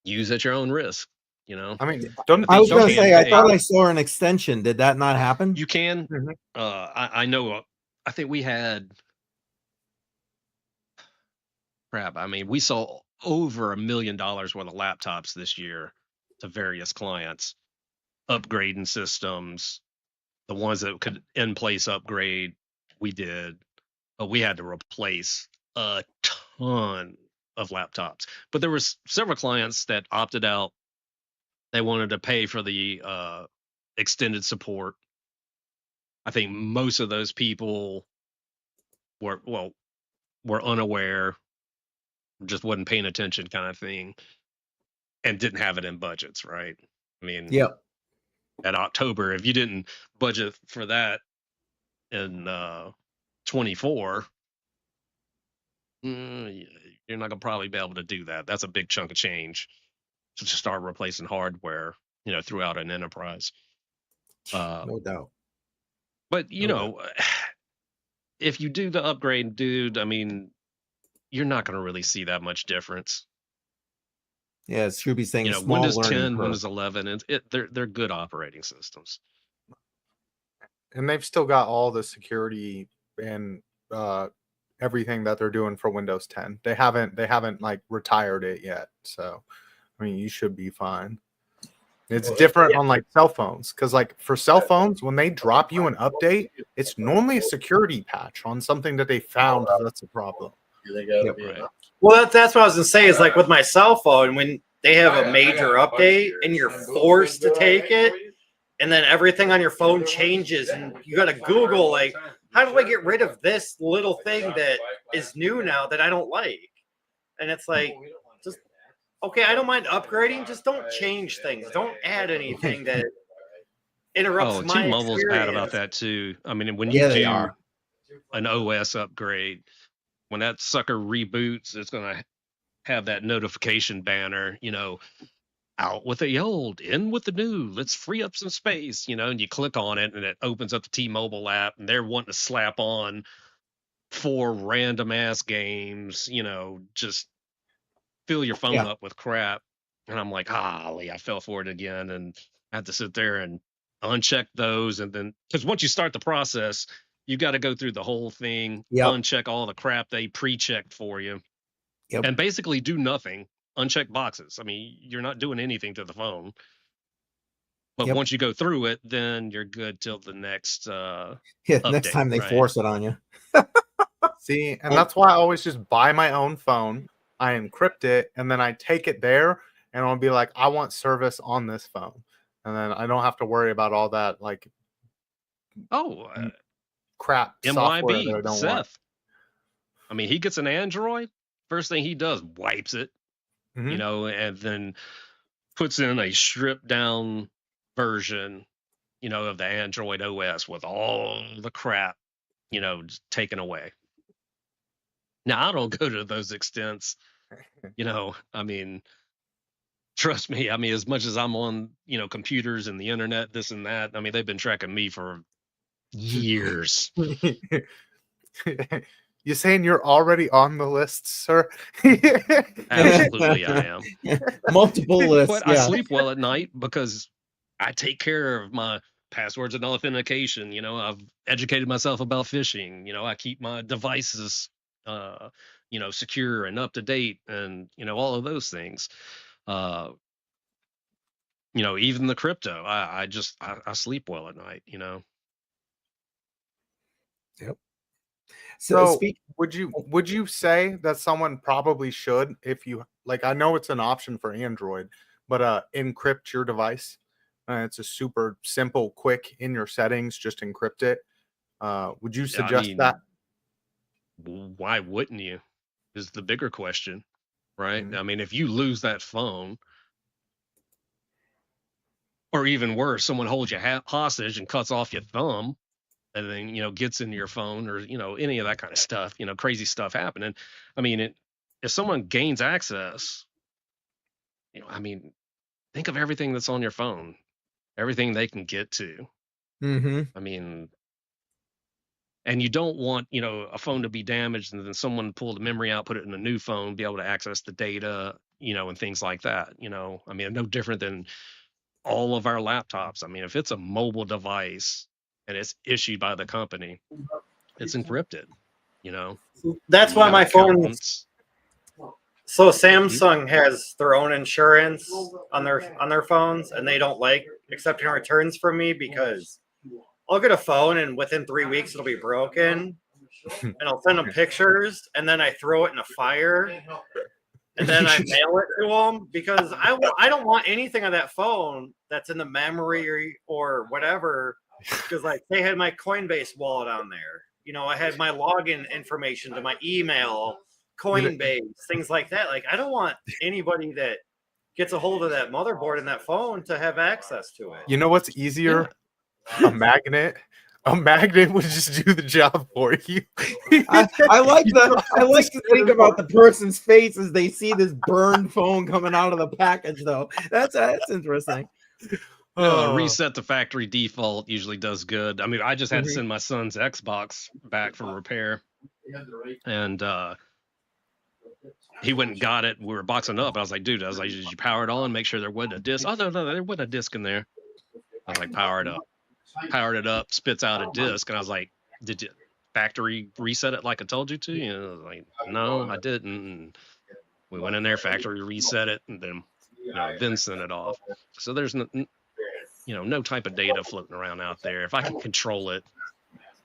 use at your own risk, I mean, I was going to say, I thought pay. I saw an extension. Did that not happen? You can. Mhm. I know. I think we had. Crap. I mean, we saw over $1 million worth of laptops this year to various clients, upgrading systems. The ones that could in place upgrade, we did. But we had to replace a ton of laptops. But there was several clients that opted out. They wanted to pay for the extended support. I think most of those people were unaware, just wasn't paying attention, kind of thing, and didn't have it in budgets, right? I mean, Yep. At October, if you didn't budget for that in 24, you're not gonna probably be able to do that. That's a big chunk of change to start replacing hardware, throughout an enterprise. No doubt. But if you do the upgrade, dude, I mean, you're not going to really see that much difference. Yeah, Scooby saying small Windows learning 10, curve. Windows 11, and they're good operating systems. And they've still got all the security and everything that they're doing for Windows 10. They haven't like retired it yet. So, I mean, you should be fine. It's different on like cell phones, because like for cell phones, when they drop you an update, it's normally a security patch on something that they found that's a problem. Right. Well, that's what I was gonna say. Is like with my cell phone, when they have a major update and you're forced to take it, and then everything on your phone changes, and you got to Google like, how do I get rid of this little thing that is new now that I don't like? And it's like, just okay, I don't mind upgrading. Just don't change things. Don't add anything that interrupts my T-Mobile's bad about experience. that too. I mean, when you they do are. an OS upgrade, when that sucker reboots, it's going to have that notification banner, out with the old, in with the new, let's free up some space, and you click on it and it opens up the T-Mobile app and they're wanting to slap on 4 random ass games, just fill your phone up with crap. And I'm like, golly, I fell for it again. And I had to sit there and uncheck those. And then, because once you start the process, you got to go through the whole thing, uncheck all the crap they pre-checked for you, and basically do nothing, uncheck boxes. I mean, you're not doing anything to the phone. But once you go through it, then you're good till the next update, next time they right? force it on you. See, and that's why I always just buy my own phone. I encrypt it, and then I take it there, and I'll be like, I want service on this phone. And then I don't have to worry about all that, like, crap software that I don't Seth. want. I mean, he gets an Android. First thing he does, wipes it, and then puts in a stripped down version, of the Android OS with all the crap, just taken away. Now, I don't go to those extents, I mean, trust me. I mean, as much as I'm on, computers and the internet, this and that, I mean, they've been tracking me for years. You saying you're already on the list, sir? Absolutely, I am. Multiple lists. But I sleep well at night because I take care of my passwords and authentication. I've educated myself about phishing. I keep my devices, secure and up to date, and all of those things. Even the crypto. I sleep well at night. Yep. So would you say that someone probably should, if you like, I know it's an option for Android, but encrypt your device? It's a super simple, quick in your settings, just encrypt it. Would you suggest that? Why wouldn't you? Is the bigger question, right? Mhm. I mean, if you lose that phone, or even worse, someone holds you hostage and cuts off your thumb, and then gets into your phone, or any of that kind of stuff, crazy stuff happening. I mean, if someone gains access, I mean, think of everything that's on your phone, everything they can get to. Mm-hmm. I mean, and you don't want a phone to be damaged and then someone pull the memory out, put it in a new phone, be able to access the data, and things like that. I mean, no different than all of our laptops. I mean, if it's a mobile device and it's issued by the company, it's encrypted. That's You why got my phone. accountants. So Samsung has their own insurance on their phones, and they don't like accepting returns from me because I'll get a phone and within 3 weeks it'll be broken, and I'll send them pictures, and then I throw it in a fire, and then I mail it to them because I don't want anything on that phone that's in the memory or whatever. Because like they had my Coinbase wallet on there, I had my login information to my email, Coinbase, things like that. Like I don't want anybody that gets a hold of that motherboard and that phone to have access to it. You know what's easier? A magnet. A magnet would just do the job for you. I like to think about the person's face as they see this burned phone coming out of the package, though. That's interesting. Reset the factory default usually does good. I mean, I just had to send my son's Xbox back for repair, and he went and got it. We were boxing up. I was like, dude, did you power it on? Make sure there wasn't a disc. Oh, no, there wasn't a disc in there. I was like, powered it up, spits out a disc. And I was like, did you factory reset it like I told you to? I was like, no, I didn't. And we went in there, factory reset it, and then then sent it off. So there's no type of data floating around out there. If I can control it,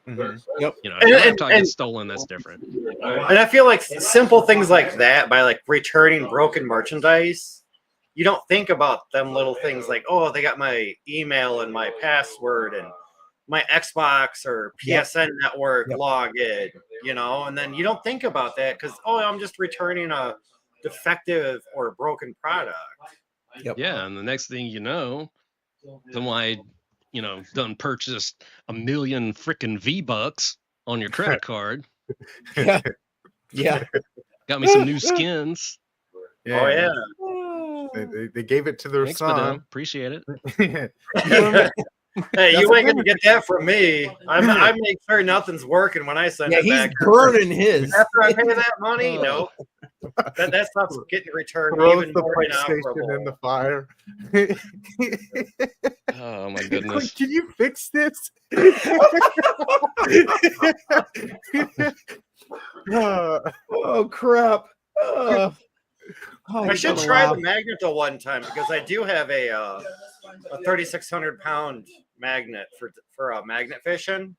Yep. If your laptop gets stolen, that's different. And I feel like simple things like that, by like returning broken merchandise, you don't think about them little things like, oh, they got my email and my password and my Xbox or PSN network login, and then you don't think about that because, I'm just returning a defective or broken product. Yep. Yeah, and the next thing you know, someone done purchased 1 million freaking V-Bucks on your credit card. Yeah. Got me some new skins. Yeah. Oh yeah. They gave it to their Thanks, son. Badel. Appreciate it. Hey, you ain't gonna get that from me. I make sure nothing's working when I send it back. He's burning his. After I pay that money, no. That stuff's getting returned. Throws Even the more PlayStation in the fire. Oh my goodness. Like, can you fix this? Oh crap. I should try the Magneto one time because I do have a 3,600-pound magnet for magnet fishing.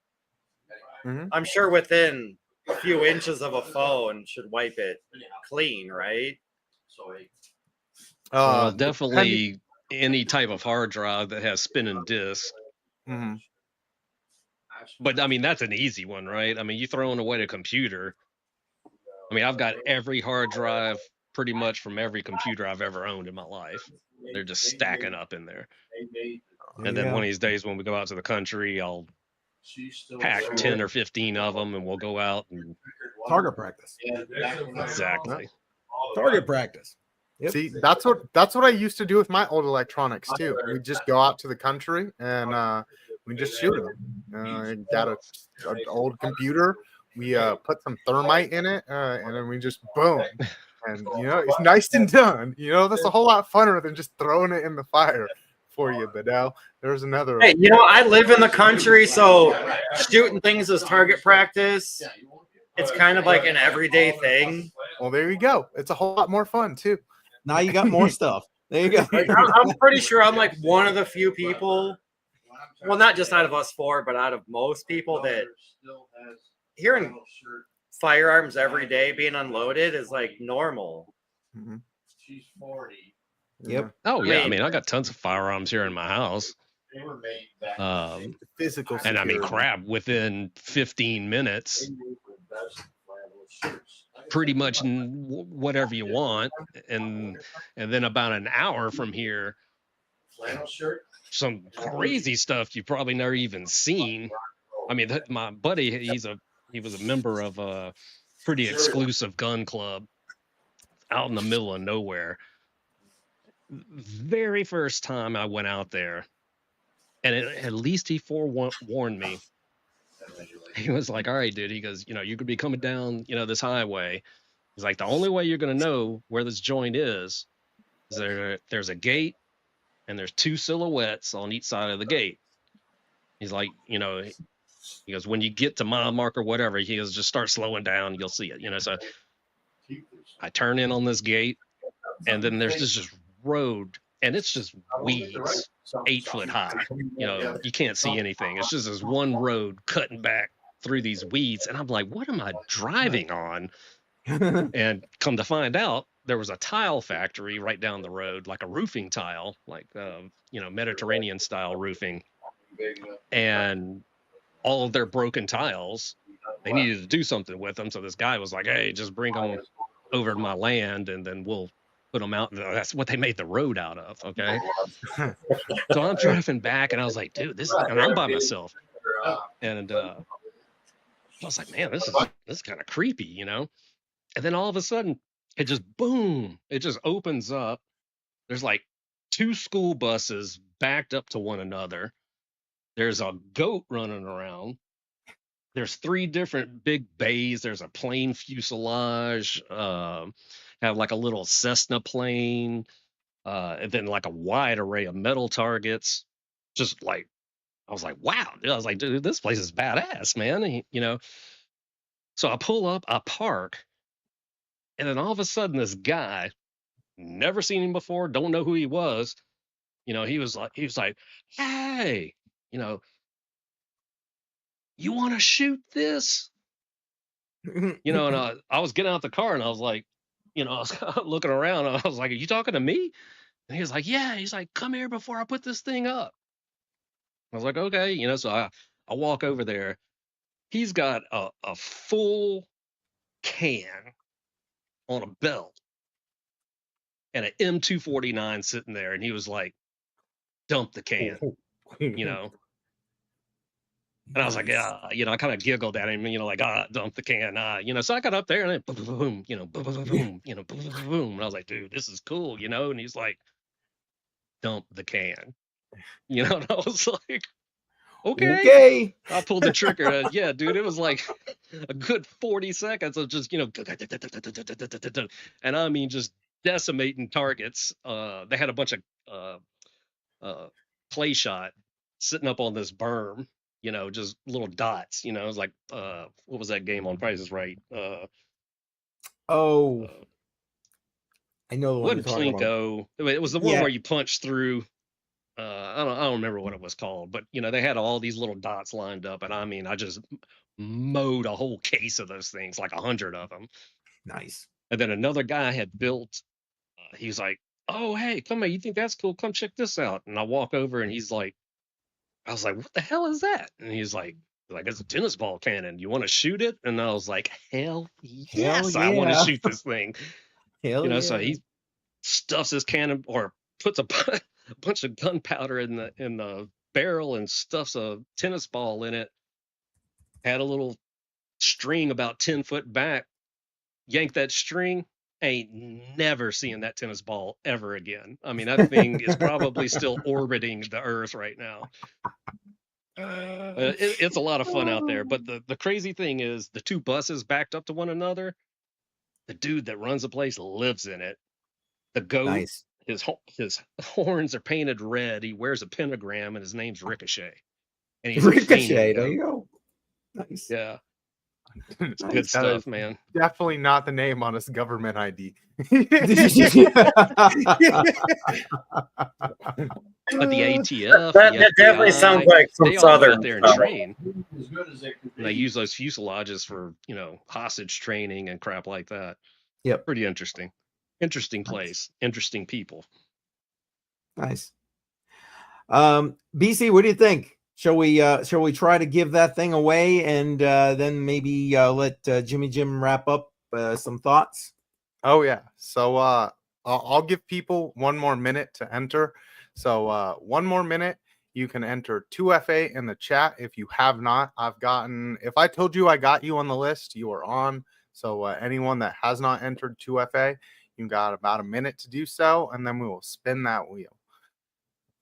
I'm sure within a few inches of a phone should wipe it clean, right? Definitely any type of hard drive that has spinning disks. But I mean, that's an easy one, right? I mean, you throwing away the computer. I mean, I've got every hard drive pretty much from every computer I've ever owned in my life. They're just stacking up in there. And then one of these days when we go out to the country, I'll pack 10 or 15 of them and we'll go out and target practice. Exactly. Target practice. Yep. See, that's what I used to do with my old electronics too. We just go out to the country and we just shoot them. Got an old computer. We put some thermite in it, and then we just boom. And it's nice and done. That's a whole lot funner than just throwing it in the fire for you, Badel. There's another. Hey, I live in the country, so shooting things as target practice, it's kind of like an everyday thing. Well, there you go. It's a whole lot more fun too. Now you got more stuff. There you go. I'm pretty sure I'm like one of the few people, well, not just out of us four, but out of most people that hearing firearms every day being unloaded is like normal. Yep. Oh yeah, I mean, I got tons of firearms here in my house. They were made back Physical And I mean, security. crap, within 15 minutes, pretty much whatever you want. And then about an hour from here, flannel shirt. some crazy stuff you've probably never even seen. I mean, my buddy, he was a member of a pretty exclusive gun club out in the middle of nowhere. Very first time I went out there, and at least he forewarned me. He was like, all right, dude. He goes, you could be coming down, this highway. He's like, the only way you're going to know where this joint is there's a gate and there's two silhouettes on each side of the gate. He's like, he goes, when you get to mile marker, whatever, he goes, just start slowing down. You'll see it, so I turn in on this gate, and then there's this just road, and it's just weeds 8 foot high. You can't see anything. It's just this one road cutting back through these weeds. And I'm like, what am I driving on? And come to find out, there was a tile factory right down the road, like a roofing tile, like, Mediterranean style roofing. And all of their broken tiles, they needed to do something with them. So this guy was like, hey, just bring them over to my land and then we'll put them out. That's what they made the road out of. Okay. So I'm driving back and I was like, dude, and I'm by myself. And I was like, man, this is kind of creepy, And then all of a sudden it just boom, it just opens up. There's like 2 school buses backed up to one another. There's a goat running around. There's 3 different big bays. There's a plane fuselage, have like a little Cessna plane, and then like a wide array of metal targets. Just like, I was like, wow. I was like, dude, this place is badass, man. So I pull up, I park, and then all of a sudden this guy, never seen him before, don't know who he was. He was like, hey, you want to shoot this? And I was getting out the car and I was like, I was looking around. And I was like, are you talking to me? And he was like, yeah. He's like, come here before I put this thing up. I was like, okay. So I walk over there. He's got a full can on a belt and an M249 sitting there. And he was like, dump the can, And I was like, I kind of giggled at him, like, dump the can, So I got up there and then boom, boom, boom, boom. And I was like, dude, this is cool, And he's like, dump the can, And I was like, okay. I pulled the trigger. And yeah, dude, it was like a good 40 seconds of just, and I mean, just decimating targets. They had a bunch of clay shot sitting up on this berm. Just little dots, it was like, what was that game on Price is Right? I know the one what Plinko. It was the one where you punch through. I don't remember what it was called, but they had all these little dots lined up, and I mean, I just mowed a whole case of those things, like 100 of them. Nice. And then another guy had built. He's like, "Oh, hey, come here! You think that's cool? Come check this out." And I walk over, and he's like, I was like, what the hell is that? And he's like, it's a tennis ball cannon. You want to shoot it? And I was like, hell yes, I want to shoot this thing. So he stuffs his cannon or puts a bunch of gunpowder in the barrel and stuffs a tennis ball in it. Had a little string about 10 foot back. Yanked that string. Ain't never seeing that tennis ball ever again. I mean, that thing is probably still orbiting the Earth right now. It's a lot of fun out there. But the crazy thing is the 2 buses backed up to one another. The dude that runs the place lives in it. The goat, nice. His horns are painted red. He wears a pentagram, and his name's Ricochet. And he's Ricochet. There you go. Nice. Yeah. Good stuff, man. Definitely not the name on his government ID. But the ATF, that definitely sounds like some Southern out there and train. And they use those fuselages for hostage training and crap like that. Yep. Pretty interesting. Interesting place. Interesting people. Nice. BC, what do you think? Shall we try to give that thing away and then maybe let Jimmy Jim wrap up some thoughts? Oh yeah. So I'll give people 1 more minute to enter. So 1 more minute. You can enter 2FA in the chat if you have not. If I told you I got you on the list, you are on. So anyone that has not entered 2FA, you got about a minute to do so, and then we will spin that wheel.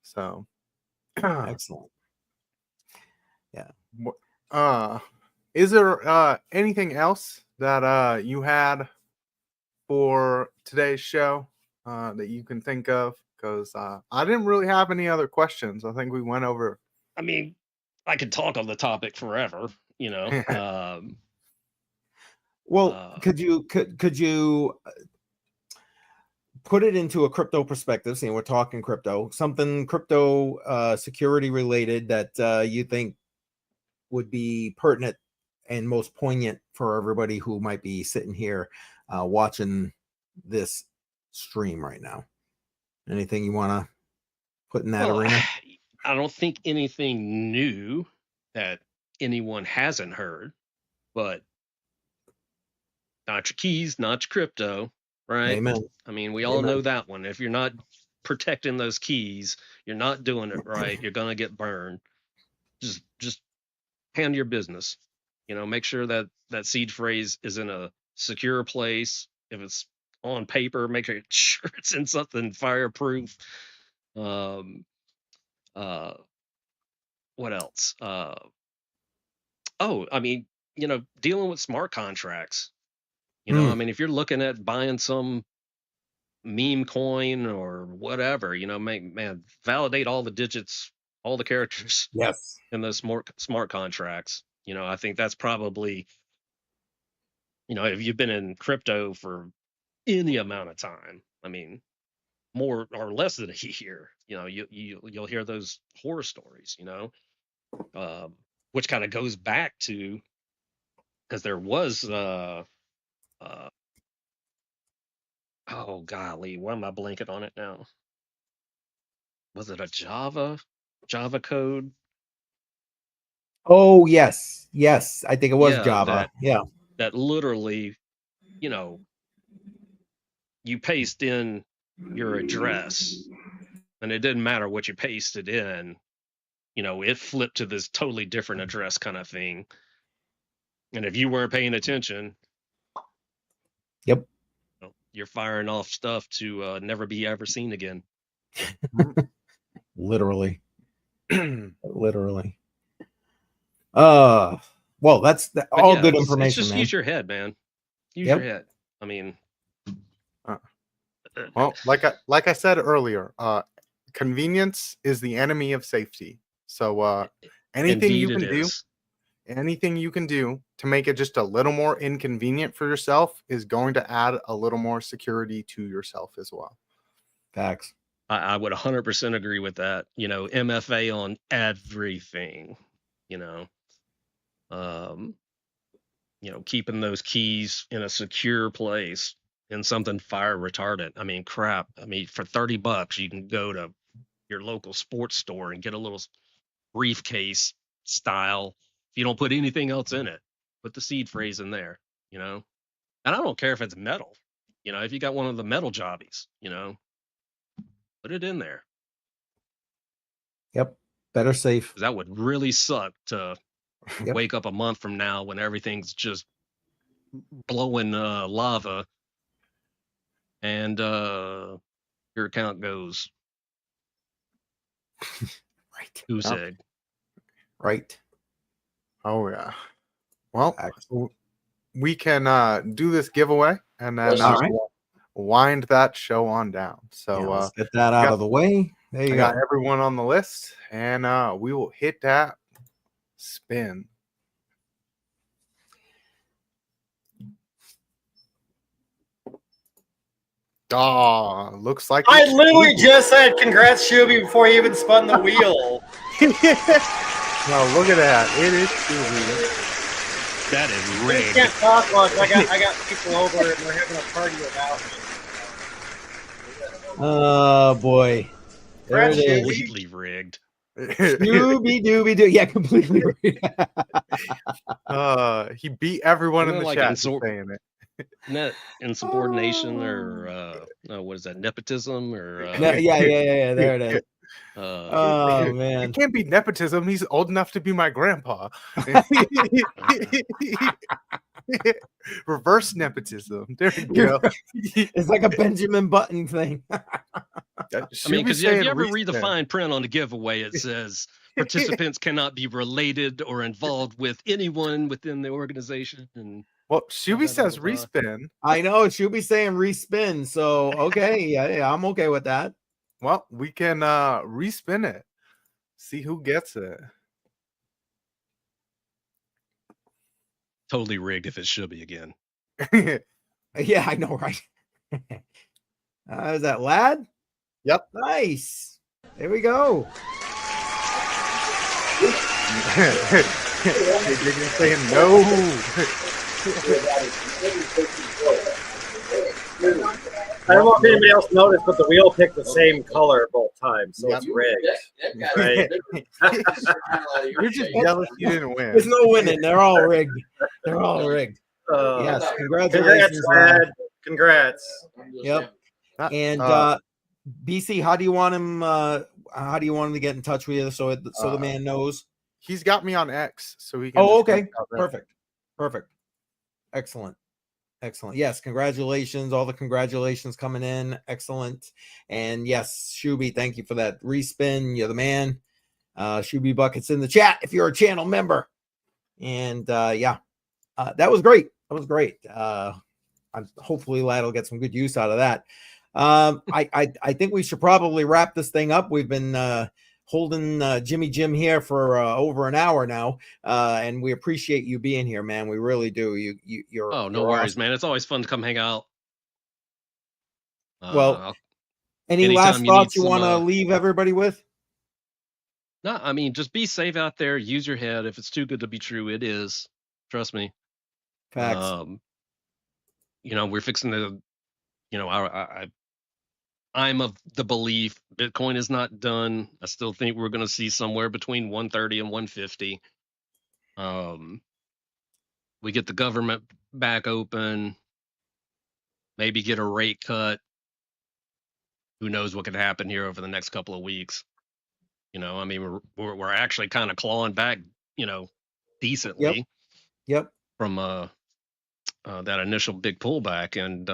So excellent. Yeah. Is there anything else that you had for today's show that you can think of? Because I didn't really have any other questions. I think we went over. I mean, I could talk on the topic forever, you know. Well, could you put it into a crypto perspective? Seeing we're talking crypto, something crypto security related that you think would be pertinent and most poignant for everybody who might be sitting here watching this stream right now. Anything you want to put in that arena? I don't think anything new that anyone hasn't heard, but not your keys, not your crypto, right? Amen. I mean, we all know that one. If you're not protecting those keys, you're not doing it right, you're gonna get burned. Just handle your business. You know, make sure that seed phrase is in a secure place. If it's on paper, make sure it's in something fireproof. What else? I mean, you know, dealing with smart contracts. You know, I mean, if you're looking at buying some meme coin or whatever, you know, man, validate all the digits, all the characters. Yes. In those smart contracts. You know, I think that's probably, you know, if you've been in crypto for any amount of time, I mean, more or less than a year, you know, you'll hear those horror stories, you know, which kind of goes back to, because there was oh golly, why am I blanking on it now? Was it a Java code? Oh yes, I think it was Java. That literally, you know, you paste in your address and it didn't matter what you pasted in, you know, it flipped to this totally different address kind of thing. And if you weren't paying attention, yep, you know, you're firing off stuff to never be ever seen again. Literally. Literally. Well, that's all good information. It's just man. use your head, man. Use your head. I mean, well, like I said earlier, convenience is the enemy of safety. So anything you can do to make it just a little more inconvenient for yourself is going to add a little more security to yourself as well. Facts. I would 100% agree with that. You know, MFA on everything, you know. You know, keeping those keys in a secure place in something fire retardant. I mean, crap. I mean, for $30, you can go to your local sports store and get a little briefcase style. If you don't put anything else in it, put the seed phrase in there, you know. And I don't care if it's metal. You know, if you got one of the metal jobbies, you know, put it in there. Yep. Better safe. That would really suck to wake up a month from now when everything's just blowing lava and your account goes right. Goose egg. Right. Oh yeah. Well, we can do this giveaway and then wind that show on down. So let's get that out of the way. There you go. Got everyone on the list, and we will hit that spin. Oh, looks like I literally just said congrats, Shuby, before you even spun the wheel. No, look at that. It is Shuby. That is rigged. I can't talk much. I got people over and they're having a party without me. Oh boy. There it is. Completely rigged. Dooby dooby doo. Yeah, completely rigged. He beat everyone Isn't in that the like chat just saying it. Isn't that insubordination or no, what is that, nepotism or Yeah. There it is. Oh It man. can't be nepotism. He's old enough to be my grandpa. Reverse nepotism. There you go. It's like a Benjamin Button thing. I mean, because if you ever read the fine print on the giveaway, it says participants cannot be related or involved with anyone within the organization. And well, Shuby says respin. I know Shuby's saying respin. So okay, yeah, I'm okay with that. Well, we can respin it. See who gets it. Totally rigged if it should be again. Yeah, I know, right? Is that Lad? Yep. Nice. There we go. You're saying no. I don't know if anybody else noticed, but the wheel picked the same color both times, so it's rigged. Right? You're just jealous you didn't win. There's no winning. They're all rigged. They're all rigged. Yes, congratulations. Congrats, lad. Congrats. Yep. And BC, how do you want him? How do you want him to get in touch with you so the man knows? He's got me on X, so he can. Oh, okay. Perfect. Excellent. Yes, congratulations. All the congratulations coming in. Excellent. And yes, Shuby, thank you for that respin. You're the man. Shuby Buckets in the chat if you're a channel member. And that was great. Hopefully Lad will get some good use out of that. I think we should probably wrap this thing up. We've been holding Jimmy Jim here for over an hour now, and we appreciate you being here, man. We really do. You're no worries, man. It's always fun to come hang out. Well, any last thoughts you want to leave everybody with? No, I mean, just be safe out there. Use your head. If it's too good to be true, it is. Trust me. Facts. We're fixing to, I'm of the belief Bitcoin is not done. I still think we're going to see somewhere between 130 and 150. We get the government back open, maybe get a rate cut. Who knows what could happen here over the next couple of weeks? I mean, we're actually kind of clawing back, decently. Yep. From that initial big pullback, and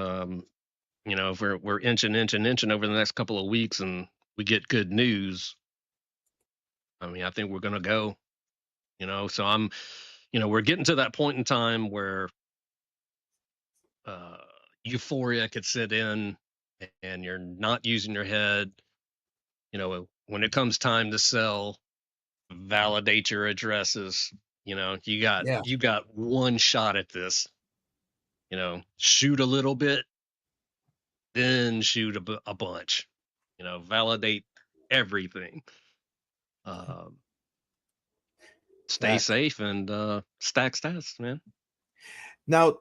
if we're inching over the next couple of weeks and we get good news, I mean, I think we're going to go, so I'm, we're getting to that point in time where euphoria could sit in and you're not using your head. When it comes time to sell, validate your addresses. You got one shot at this. Shoot a little bit, then shoot a bunch. Validate everything. Stay safe and stack stats, man. Now,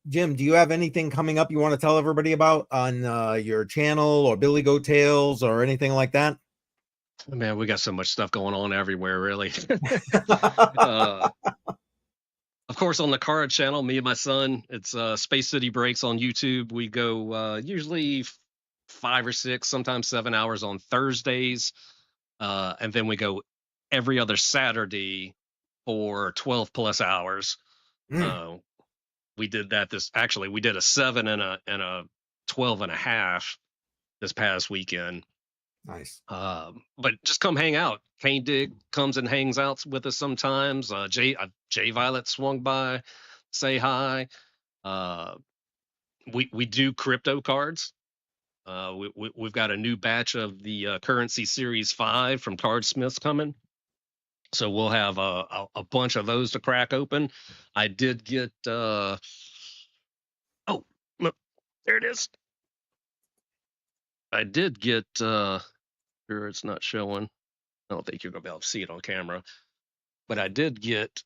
Jim, do you have anything coming up you want to tell everybody about on your channel or Billy Goat Tales or anything like that? Man, we got so much stuff going on everywhere, really. Of course, on the card channel, me and my son, it's Space City Breaks on YouTube. We go usually 5 or 6, sometimes 7 hours on Thursdays. And then we go every other Saturday for 12 plus hours. We did that we did a 7 and a 12 and a half this past weekend. Nice. But just come hang out. Kane Dig comes and hangs out with us sometimes. Jay Violet swung by, say hi. We do crypto cards. We've got a new batch of the Currency Series 5 from Cardsmiths coming. So we'll have a bunch of those to crack open. I did get there it is. I did get sure it's not showing. I don't think you're gonna be able to see it on camera. But I did get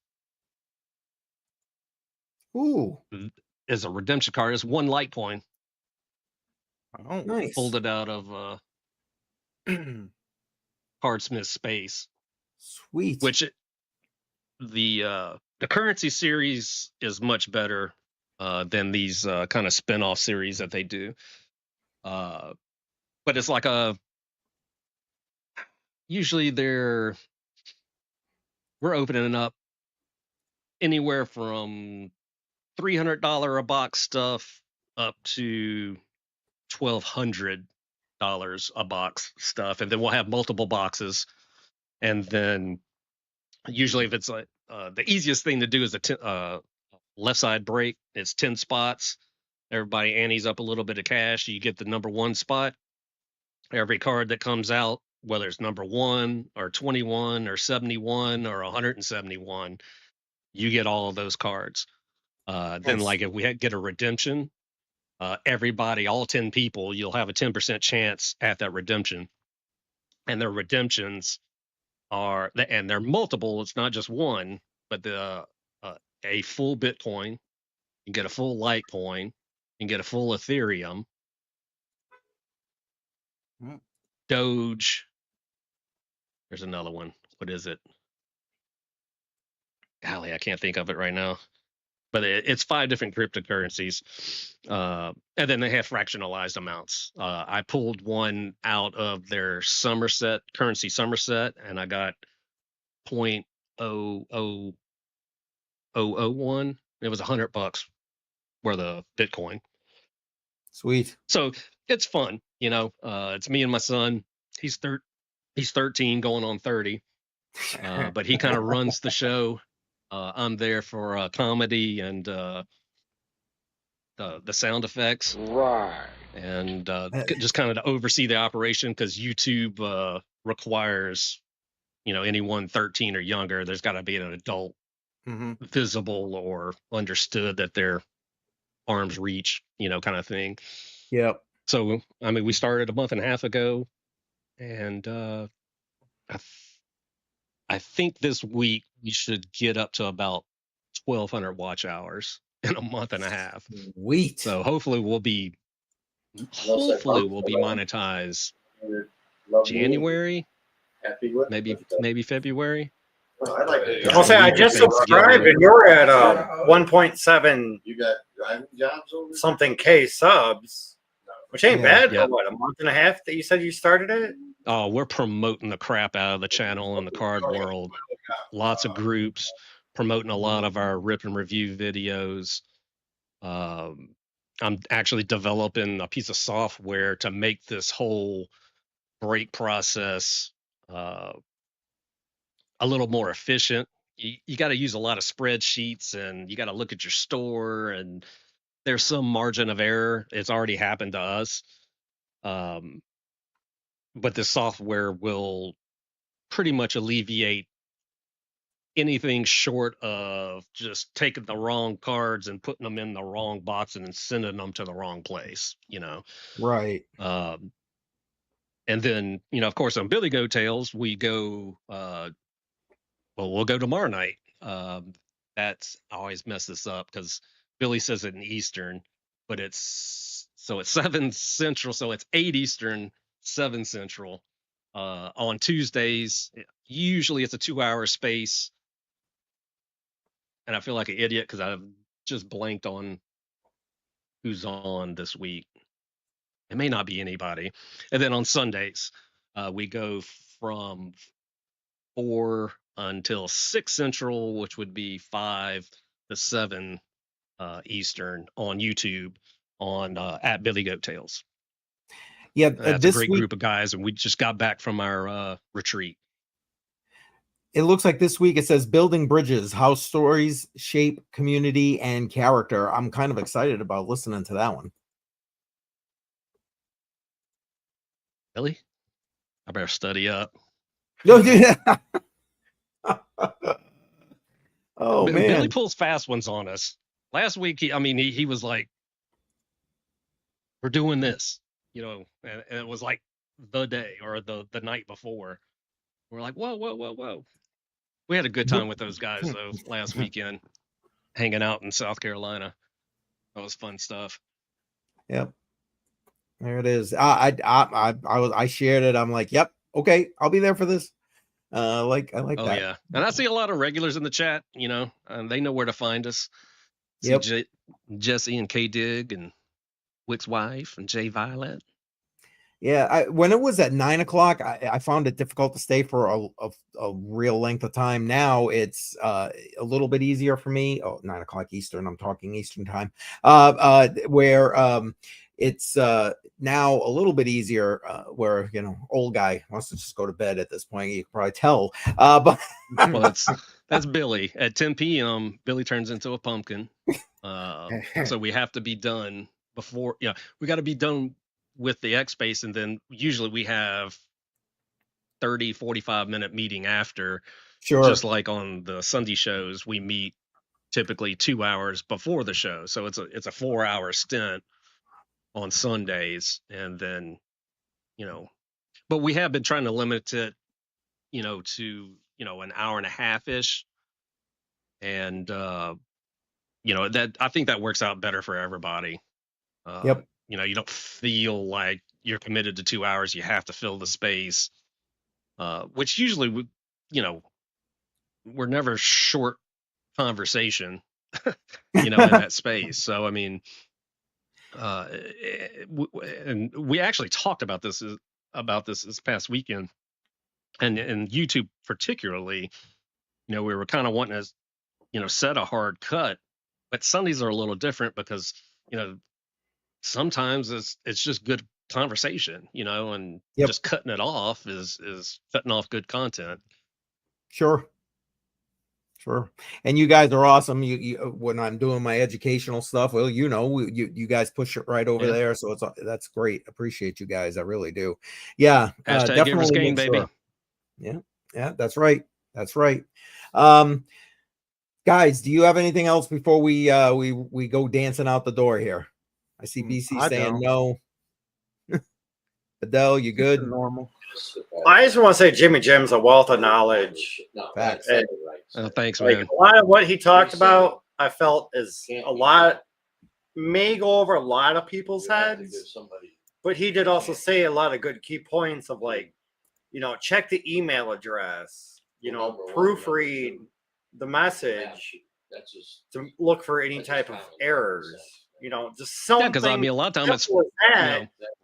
as a redemption card, is 1 Litecoin. Oh, nice. Pulled it out of Cardsmith space, Sweet. which the currency series is much better than these kind of spin-off series that they do. But it's like usually we're opening up anywhere from $300 a box stuff up to $1,200 a box stuff, and then we'll have multiple boxes. And then usually, if it's like the easiest thing to do is a left side break. It's 10 spots. Everybody antes up a little bit of cash. You get the number 1 spot. Every card that comes out, whether it's number 1 or 21 or 71 or 171, you get all of those cards. Then, like if we get a redemption, everybody, all 10 people, you'll have a 10% chance at that redemption. And their redemptions and they're multiple. It's not just one, but a full Bitcoin, you get a full Litecoin, you can get a full Ethereum, Doge. There's another one. What is it? Golly, I can't think of it right now. But it's 5 different cryptocurrencies. And then they have fractionalized amounts. I pulled one out of their currency Somerset, and I got 0.00001. It was $100 worth of Bitcoin. Sweet. So it's fun, it's me and my son. He's 13 going on 30. But he kind of runs the show. I'm there for comedy and the sound effects. Right. And just kind of to oversee the operation, because YouTube requires, anyone 13 or younger, there's got to be an adult visible or understood that their arms reach, kind of thing. Yep. So, I mean, we started a month and a half ago, and I think this week we should get up to about 1,200 watch hours in a month and a half. Sweet. So hopefully we'll be monetized January, maybe February. I'll say I just subscribed and you're at 1.7 You got driving jobs over there? something K subs, which ain't bad Yeah. for what, a month and a half that you said you started it? Oh, we're promoting the crap out of the channel in the card world. Lots of groups promoting a lot of our rip and review videos. I'm actually developing a piece of software to make this whole break process a little more efficient. You got to use a lot of spreadsheets, and you got to look at your store, and there's some margin of error. It's already happened to us. But the software will pretty much alleviate anything short of just taking the wrong cards and putting them in the wrong box and then sending them to the wrong place, Right. And then, of course, on Billy Goat Tales, we go, we'll go tomorrow night. That's I always mess this up because Billy says it in Eastern, but it's 7 Central, so it's 8 Eastern, 7 Central. On Tuesdays, usually it's a 2-hour space. And I feel like an idiot because I've just blanked on who's on this week. It may not be anybody. And then on Sundays, we go from 4 until 6 Central, which would be 5 to 7 Eastern on YouTube on at Billy Goat Tales. Yeah, That's a great group of guys, and we just got back from our retreat. It looks like this week it says building bridges, how stories shape community and character. I'm kind of excited about listening to that one. Really? I better study up. Oh, man. Billy pulls fast ones on us. Last week, he was like, we're doing this, and it was like the day or the night before. We're like, whoa. We had a good time with those guys, though, last weekend, hanging out in South Carolina. That was fun stuff. Yep. There it is. I shared it. I'm like, yep, okay, I'll be there for this. I like Oh that. yeah, and I see a lot of regulars in the chat. You know, they know where to find us. See Yep. Jesse and K Dig and Wick's wife and Jay Violet. Yeah, when it was at 9 o'clock, I found it difficult to stay for a real length of time. Now it's a little bit easier for me. 9 o'clock Eastern. I'm talking Eastern time. Where it's now a little bit easier. Where old guy wants to just go to bed at this point. You can probably tell. But well, that's Billy. At 10 p.m., Billy turns into a pumpkin. So we have to be done before. Yeah, we got to be done with the X space, and then usually we have 30-45 minute meeting after. Sure. Just like on the Sunday shows, we meet typically 2 hours before the show, so it's a 4-hour stint on Sundays, and then but we have been trying to limit it to an hour and a half ish, and that I think that works out better for everybody. Yep. You don't feel like you're committed to 2 hours. You have to fill the space, which usually we're never short conversation, in that space. So, I mean, and we actually talked about this past weekend, and YouTube particularly, we were kind of wanting to, set a hard cut, but Sundays are a little different because, sometimes it's just good conversation, and Yep. just cutting it off is cutting off good content. Sure. And you guys are awesome. You when I'm doing my educational stuff, well, you guys push it right over there. So that's great. Appreciate you guys. I really do. Yeah. Hashtag Givers Gain, baby. Sure. Yeah. That's right. Guys, do you have anything else before we go dancing out the door here? I see BC saying no. Badel, you good? Normal. I just want to say Jimmy Jim's a wealth of knowledge. Facts. Thanks, Like, man. a lot of what he talked about, I felt is a lot, may go over a lot of people's heads, but he did also say a lot of good key points of check the email address, proofread the message to look for any type of errors. Just something. Because I mean, a lot of times it's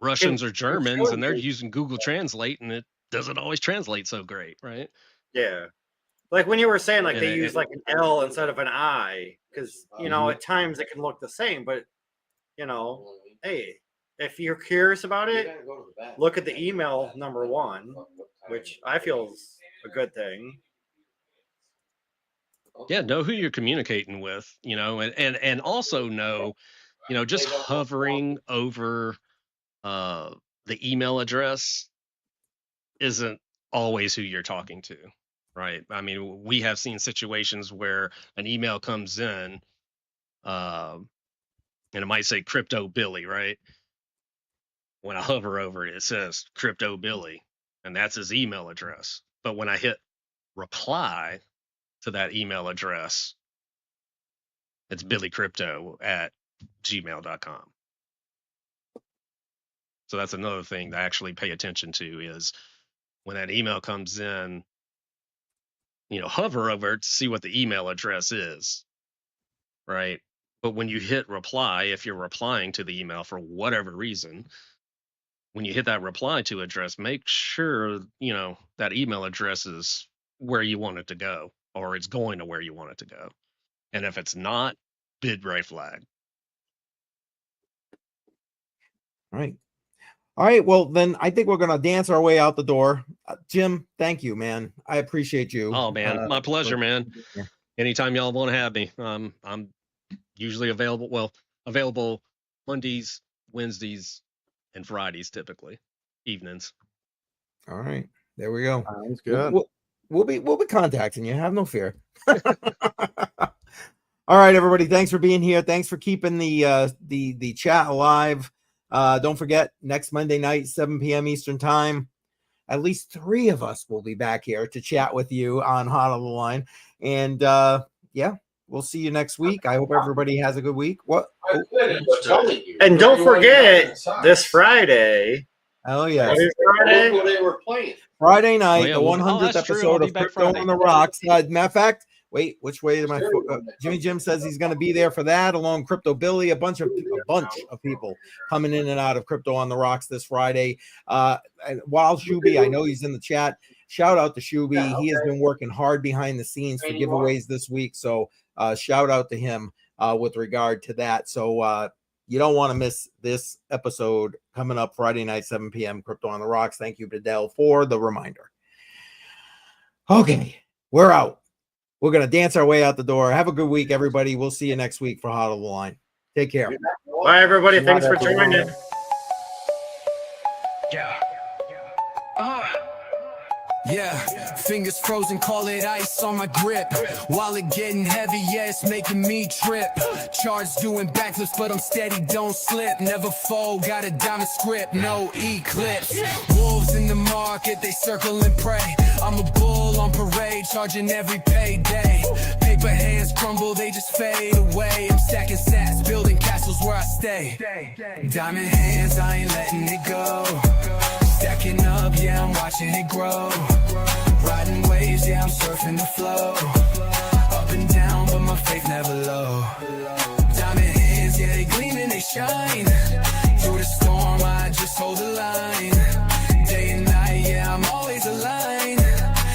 Russians or Germans, and they're using Google Translate, and it doesn't always translate so great, right? Yeah, like when you were saying, they use like an L instead of an I, because at times it can look the same, but hey, if you're curious about it, look at the email number one, which I feel is a good thing. Yeah, know who you're communicating with, and also know, just hovering over the email address isn't always who you're talking to, right? I mean, we have seen situations where an email comes in, and it might say Crypto Billy, right? When I hover over it, it says Crypto Billy, and that's his email address. But when I hit reply to that email address, it's billycrypto@gmail.com. So that's another thing to actually pay attention to is when that email comes in, hover over it to see what the email address is, right? But when you hit reply, if you're replying to the email for whatever reason, when you hit that reply to address, make sure, that email address is where you want it to go, or it's going to where you want it to go. And if it's not, big red flag. All right. Well, then I think we're going to dance our way out the door. Jim, thank you, man. I appreciate you. Oh, man. My pleasure, man. Anytime y'all want to have me, I'm usually available. Well, available Mondays, Wednesdays, and Fridays, typically evenings. All right. There we go. Sounds good. We'll be contacting you. Have no fear. All right, everybody. Thanks for being here. Thanks for keeping the chat alive. Don't forget, next Monday night, 7 p.m. Eastern time, at least 3 of us will be back here to chat with you on HODL the Line. And We'll see you next week. I hope everybody has a good week. What? Oh. And don't forget this Friday. Oh yeah. What is Friday? Look what they were playing. Friday night, yeah, the well, 100th that's true. episode I'll be of back Crypto Friday. on the Rocks. Matter of fact, wait, which way am I? Jimmy Jim says he's going to be there for that, along Crypto Billy, a bunch of people coming in and out of Crypto on the Rocks this Friday. While Shuby, I know he's in the chat. Shout out to Shuby. He has been working hard behind the scenes for giveaways this week. So shout out to him with regard to that. So you don't want to miss this episode coming up Friday night, 7 p.m. Crypto on the Rocks. Thank you, Badel, for the reminder. Okay, we're out. We're going to dance our way out the door. Have a good week, everybody. We'll see you next week for HODL the Line. Take care. Bye, everybody. Thanks for joining. Yeah, fingers frozen, call it ice on my grip. Wallet getting heavy, yeah, it's making me trip. Charge doing backflips, but I'm steady, don't slip. Never fold, got a diamond script, no eclipse. Wolves in the market, they circle and pray. I'm a bull on parade, charging every payday. Paper hands crumble, they just fade away. I'm stacking sats, building castles where I stay. Diamond hands, I ain't letting it go. Stacking up, yeah, I'm watching it grow. Riding waves, yeah, I'm surfing the flow. Up and down, but my faith never low. Diamond hands, yeah, they gleam and they shine.